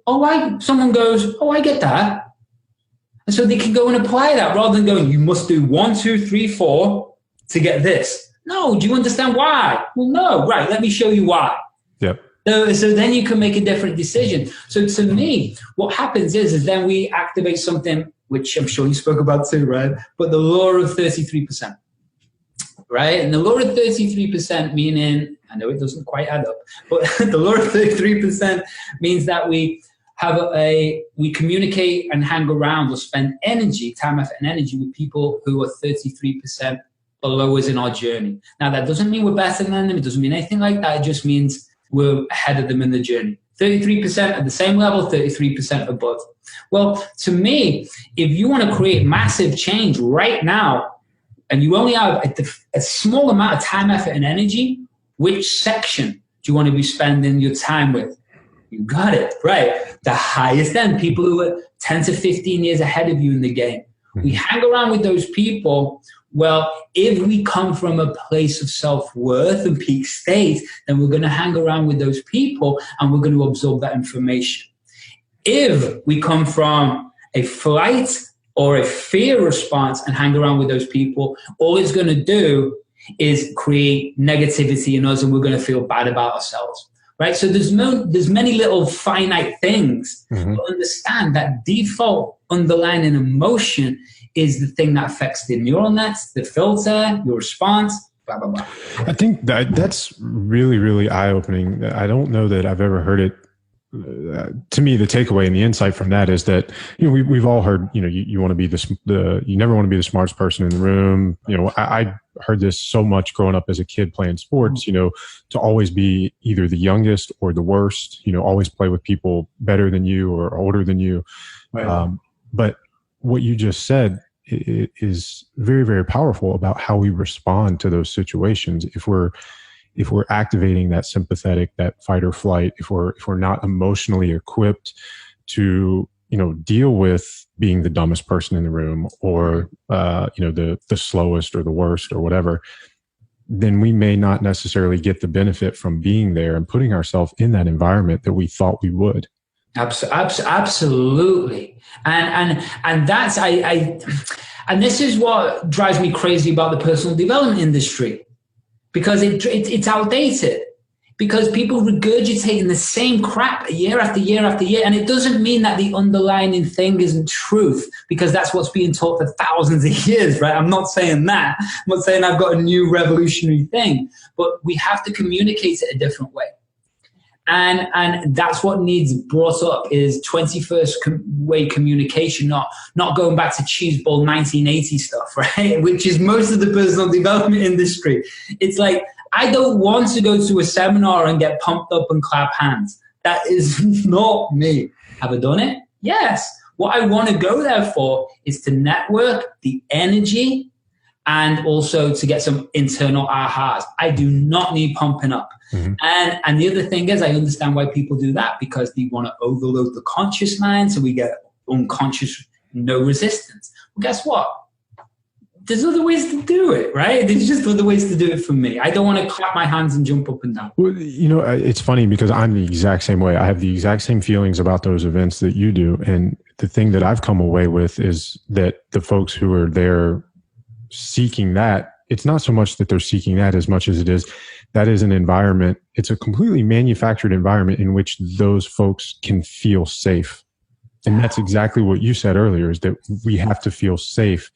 someone goes, I get that. And so they can go and apply that rather than going, you must do 1, 2, 3, 4 to get this. No, do you understand why? Well, no. Right, let me show you why. Yep. So then you can make a different decision. So to me, what happens is then we activate something, which I'm sure you spoke about too, right? But the law of 33%, right? And the law of 33% meaning, I know it doesn't quite add up, but the law of 33% means that we communicate and hang around or spend time, effort, and energy with people who are 33% below us in our journey. Now, that doesn't mean we're better than them. It doesn't mean anything like that. It just means we're ahead of them in the journey. 33% at the same level, 33% above. Well, to me, if you want to create massive change right now, and you only have a small amount of time, effort, and energy, which section do you want to be spending your time with? You got it, right? The highest end, people who are 10 to 15 years ahead of you in the game. We hang around with those people. Well, if we come from a place of self-worth and peak state, then we're going to hang around with those people and we're going to absorb that information. If we come from a flight or a fear response and hang around with those people, all it's going to do is create negativity in us and we're going to feel bad about ourselves. Right? So there's many little finite things, but understand that default underlying emotion is the thing that affects the neural nets, the filter, your response, blah, blah, blah. I think that's really, really eye-opening. I don't know that I've ever heard it. To me, the takeaway and the insight from that is that, we've all heard, you want to be you never want to be the smartest person in the room. I heard this so much growing up as a kid playing sports, to always be either the youngest or the worst, always play with people better than you or older than you. Right. But what you just said is very, very powerful about how we respond to those situations. If we're activating that sympathetic, that fight or flight, if we're not emotionally equipped to, deal with being the dumbest person in the room or, the slowest or the worst or whatever, then we may not necessarily get the benefit from being there and putting ourselves in that environment that we thought we would. Absolutely. And that's, and this is what drives me crazy about the personal development industry. Because it's outdated. Because people regurgitating the same crap year after year after year. And it doesn't mean that the underlying thing isn't truth, because that's what's being taught for thousands of years, right? I'm not saying that. I'm not saying I've got a new revolutionary thing. But we have to communicate it a different way. And that's what needs brought up is 21st way communication, not going back to cheeseball 1980 stuff, right? Which is most of the personal development industry. It's like, I don't want to go to a seminar and get pumped up and clap hands. That is not me. Have I done it? Yes. What I want to go there for is to network, the energy, and also to get some internal ahas. I do not need pumping up. Mm-hmm. And the other thing is, I understand why people do that, because they want to overload the conscious mind, so we get unconscious, no resistance. Well, guess what? There's other ways to do it, right? There's just other ways to do it for me. I don't want to clap my hands and jump up and down. Well, it's funny because I'm the exact same way. I have the exact same feelings about those events that you do. And the thing that I've come away with is that the folks who are there seeking that, it's not so much that they're seeking that as much as it is that is an environment. It's a completely manufactured environment in which those folks can feel safe. And that's exactly what you said earlier, is that we have to feel safe.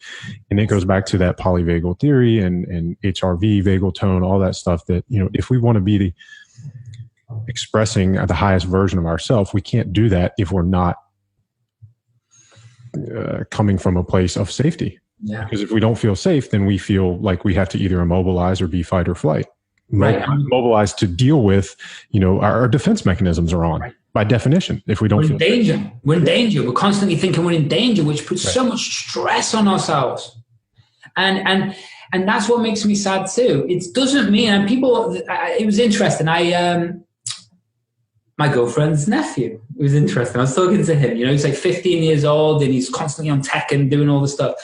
And it goes back to that polyvagal theory and HRV, vagal tone, all that stuff that, if we want to be expressing the highest version of ourselves, we can't do that if we're not coming from a place of safety. Yeah. Because if we don't feel safe, then we feel like we have to either immobilize or be fight or flight. Right. Mobilized to deal with, our defense mechanisms are on. Right. By definition, if we don't feel danger, safe. We're in danger. We're constantly thinking we're in danger, which puts so much stress on ourselves. And that's what makes me sad too. It doesn't mean, and people, it was interesting. My girlfriend's nephew, it was interesting. I was talking to him, he's like 15 years old and he's constantly on tech and doing all this stuff.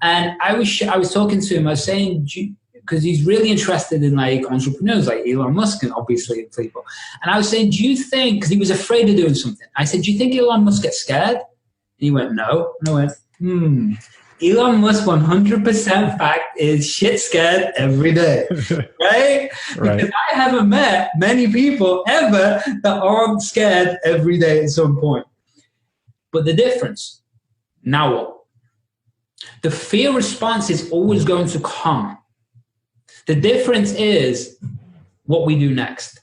And I was talking to him, I was saying, because he's really interested in like entrepreneurs like Elon Musk and obviously people. And I was saying, do you think, because he was afraid of doing something. I said, do you think Elon Musk gets scared? And he went, no. And I went, Elon Musk 100% fact is shit scared every day, right? Because I haven't met many people ever that aren't scared every day at some point. But the difference, now what? The fear response is always going to come. The difference is what we do next.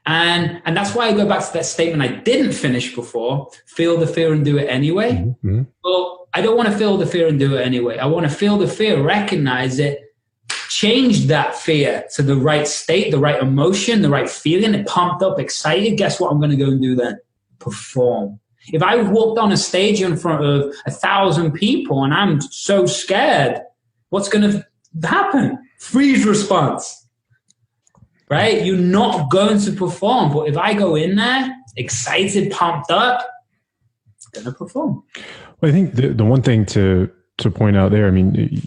And that's why I go back to that statement I didn't finish before, feel the fear and do it anyway. Mm-hmm. Well, I don't want to feel the fear and do it anyway. I want to feel the fear, recognize it, change that fear to the right state, the right emotion, the right feeling, it pumped up, excited. Guess what I'm going to go and do then? Perform. If I walked on a stage in front of 1,000 people and I'm so scared, what's going to happen? Freeze response, right? You're not going to perform. But if I go in there, excited, pumped up, I'm going to perform. Well, I think the one thing to point out there, I mean,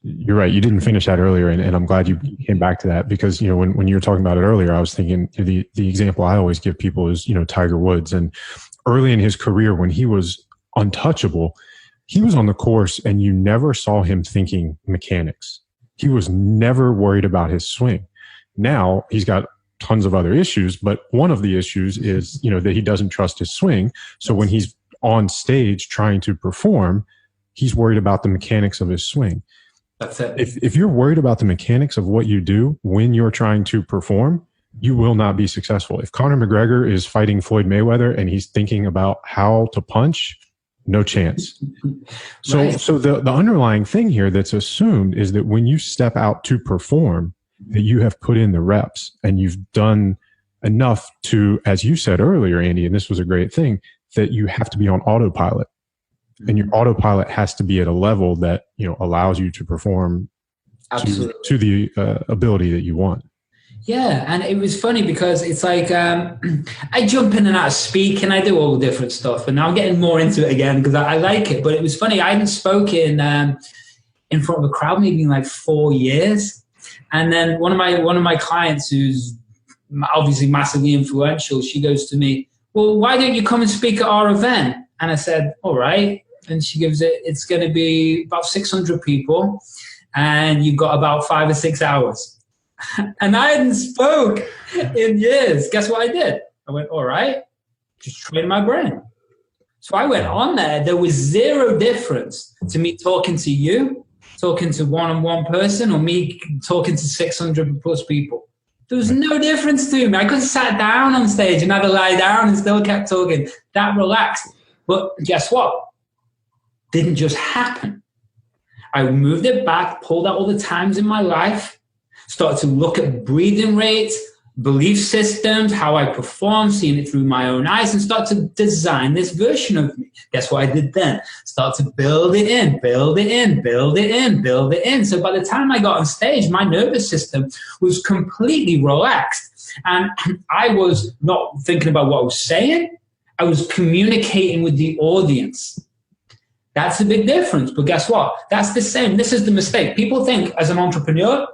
you're right. You didn't finish that earlier. And I'm glad you came back to that because, when you were talking about it earlier, I was thinking the example I always give people is, Tiger Woods. And early in his career, when he was untouchable, he was on the course and you never saw him thinking mechanics. He was never worried about his swing. Now he's got tons of other issues, but one of the issues is, that he doesn't trust his swing. So when he's on stage trying to perform, he's worried about the mechanics of his swing. That's it. If you're worried about the mechanics of what you do when you're trying to perform, you will not be successful. If Conor McGregor is fighting Floyd Mayweather and he's thinking about how to punch, no chance. So the underlying thing here that's assumed is that when you step out to perform, that you have put in the reps and you've done enough to, as you said earlier, Andy, and this was a great thing, that you have to be on autopilot. And your autopilot has to be at a level that, allows you to perform to the ability that you want. Yeah, and it was funny because it's like I jump in and out of speaking, I do all the different stuff, and now I'm getting more into it again because I like it. But it was funny, I hadn't spoken in front of a crowd maybe in like 4 years, and then one of my clients who's obviously massively influential, she goes to me, "Well, why don't you come and speak at our event?" And I said, "All right." And she gives it's going to be about 600 people, and you've got about 5 or 6 hours. And I hadn't spoke in years. Guess what I did? I went, all right, just train my brain. So I went on there. There was zero difference to me talking to you, talking to one-on-one person, or me talking to 600 plus people. There was no difference to me. I could have sat down on stage and had to lie down and still kept talking. That relaxed. But guess what? Didn't just happen. I moved it back, pulled out all the times in my life, started to look at breathing rates, belief systems, how I perform, seeing it through my own eyes, and start to design this version of me. Guess what I did then? Start to build it in, build it in, build it in, build it in. So by the time I got on stage, my nervous system was completely relaxed. And I was not thinking about what I was saying. I was communicating with the audience. That's a big difference. But guess what? That's the same. This is the mistake. People think as an entrepreneur,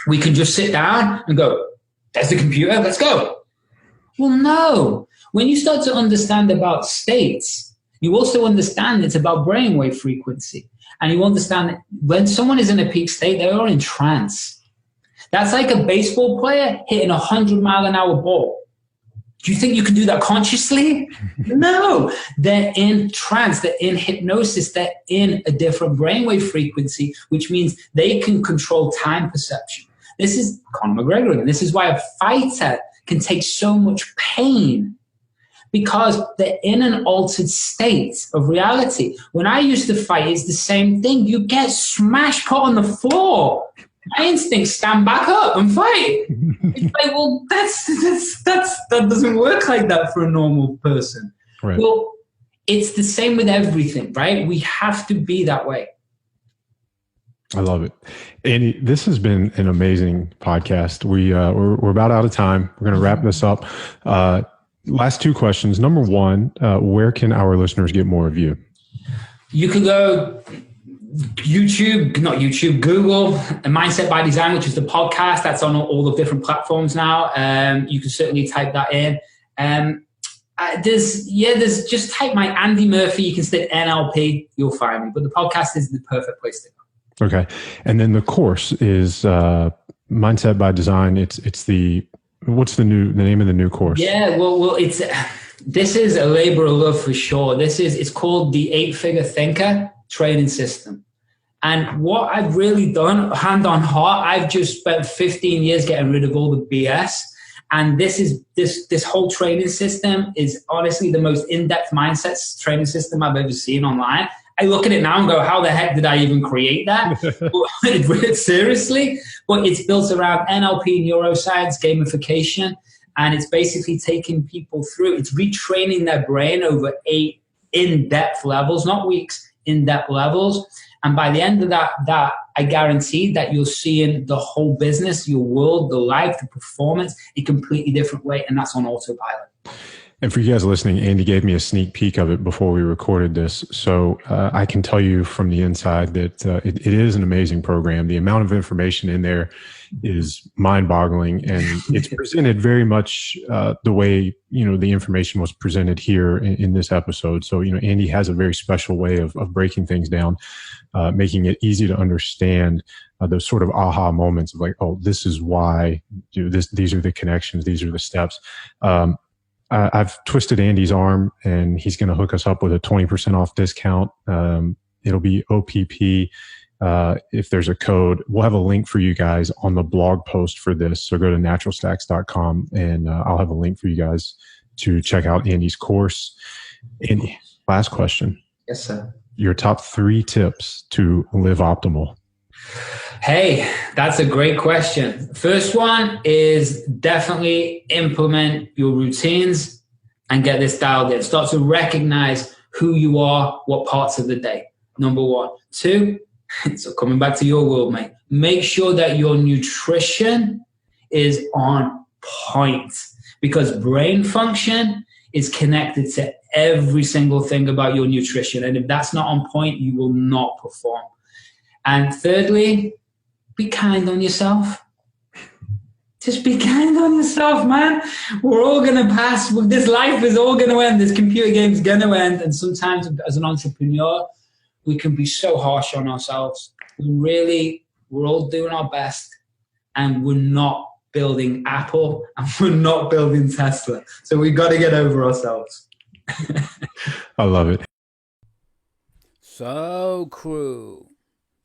we can just sit down and go, there's the computer, let's go. Well, no. When you start to understand about states, you also understand it's about brainwave frequency. And you understand that when someone is in a peak state, they are in trance. That's like a baseball player hitting a 100-mile-an-hour ball. Do you think you can do that consciously? No. They're in trance. They're in hypnosis. They're in a different brainwave frequency, which means they can control time perception. This is Conor McGregor. And this is why a fighter can take so much pain, because they're in an altered state of reality. When I used to fight, it's the same thing. You get smashed, put on the floor. My instincts stand back up and fight. It's like, well, that doesn't work like that for a normal person. Right. Well, it's the same with everything, right? We have to be that way. I love it. Andy, this has been an amazing podcast. We're about out of time. We're going to wrap this up. Last two questions. Number one, where can our listeners get more of you? You can go Google Mindset by Design, which is the podcast. That's on all the different platforms now. You can certainly type that in. There's just type my Andy Murphy. You can stick NLP, you'll find me. But the podcast is the perfect place to go. Okay. And then the course is Mindset by Design. What's the name of the new course? Yeah, well, this is a labor of love for sure. It's called the 8-Figure Thinker Training System. And what I've really done, hand on heart, I've just spent 15 years getting rid of all the BS. And this whole training system is honestly the most in-depth mindset training system I've ever seen online. I look at it now and go, how the heck did I even create that? Seriously. But it's built around NLP, neuroscience, gamification, and it's basically taking people through. It's retraining their brain over 8 in-depth levels, not weeks, in-depth levels. And by the end of that, I guarantee that you'll see in the whole business, your world, the life, the performance, a completely different way. And that's on autopilot. And for you guys listening, Andy gave me a sneak peek of it before we recorded this. So I can tell you from the inside that it is an amazing program. The amount of information in there is mind-boggling, and it's presented very much the way, the information was presented here in this episode. So, Andy has a very special way of breaking things down, making it easy to understand those sort of aha moments of like, oh, this is why, these are the connections, these are the steps. I've twisted Andy's arm, and he's going to hook us up with a 20% off discount. It'll be OPP. If there's a code, we'll have a link for you guys on the blog post for this. So go to naturalstacks.com, and I'll have a link for you guys to check out Andy's course. Andy, last question. Yes, sir. Your top 3 tips to live optimal. Hey, that's a great question. First one is definitely implement your routines and get this dialed in. Start to recognize who you are, what parts of the day. Number 1. 2, so coming back to your world, mate, make sure that your nutrition is on point, because brain function is connected to every single thing about your nutrition. And if that's not on point, you will not perform. And thirdly, be kind on yourself. Just be kind on yourself, man. We're all going to pass. This life is all going to end. This computer game is going to end. And sometimes as an entrepreneur, we can be so harsh on ourselves. We're all doing our best, and we're not building Apple, and we're not building Tesla. So we've got to get over ourselves. I love it. So, crew,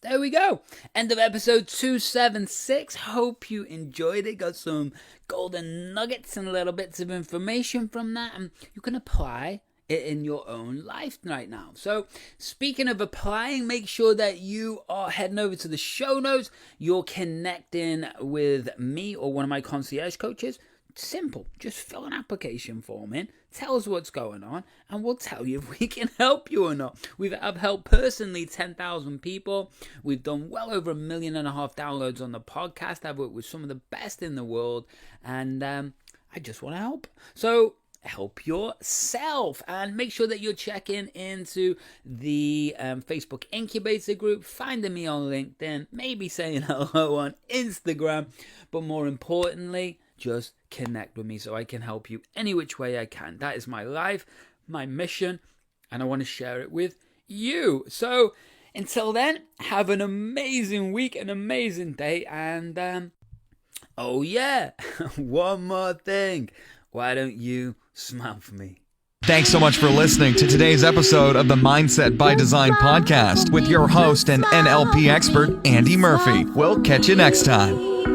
there we go. End of episode 276. Hope you enjoyed it. Got some golden nuggets and little bits of information from that. And you can apply it in your own life right now. So speaking of applying, make sure that you are heading over to the show notes. You're connecting with me or one of my concierge coaches. Simple. Just fill an application form in, tell us what's going on, and we'll tell you if we can help you or not. I've helped personally 10,000 people. We've done well over 1.5 million downloads on the podcast. I've worked with some of the best in the world, and I just want to help. So help yourself, and make sure that you're checking into the Facebook Incubator group, finding me on LinkedIn, maybe saying hello on Instagram, but more importantly, just connect with me so I can help you any which way I can. That is my life, my mission, and I want to share it with you. So until then, have an amazing week, an amazing day, and oh yeah, one more thing. Why don't you smile for me? Thanks so much for listening to today's episode of the Mindset by Design podcast with your host and NLP expert, Andy Murphy. We'll catch you next time.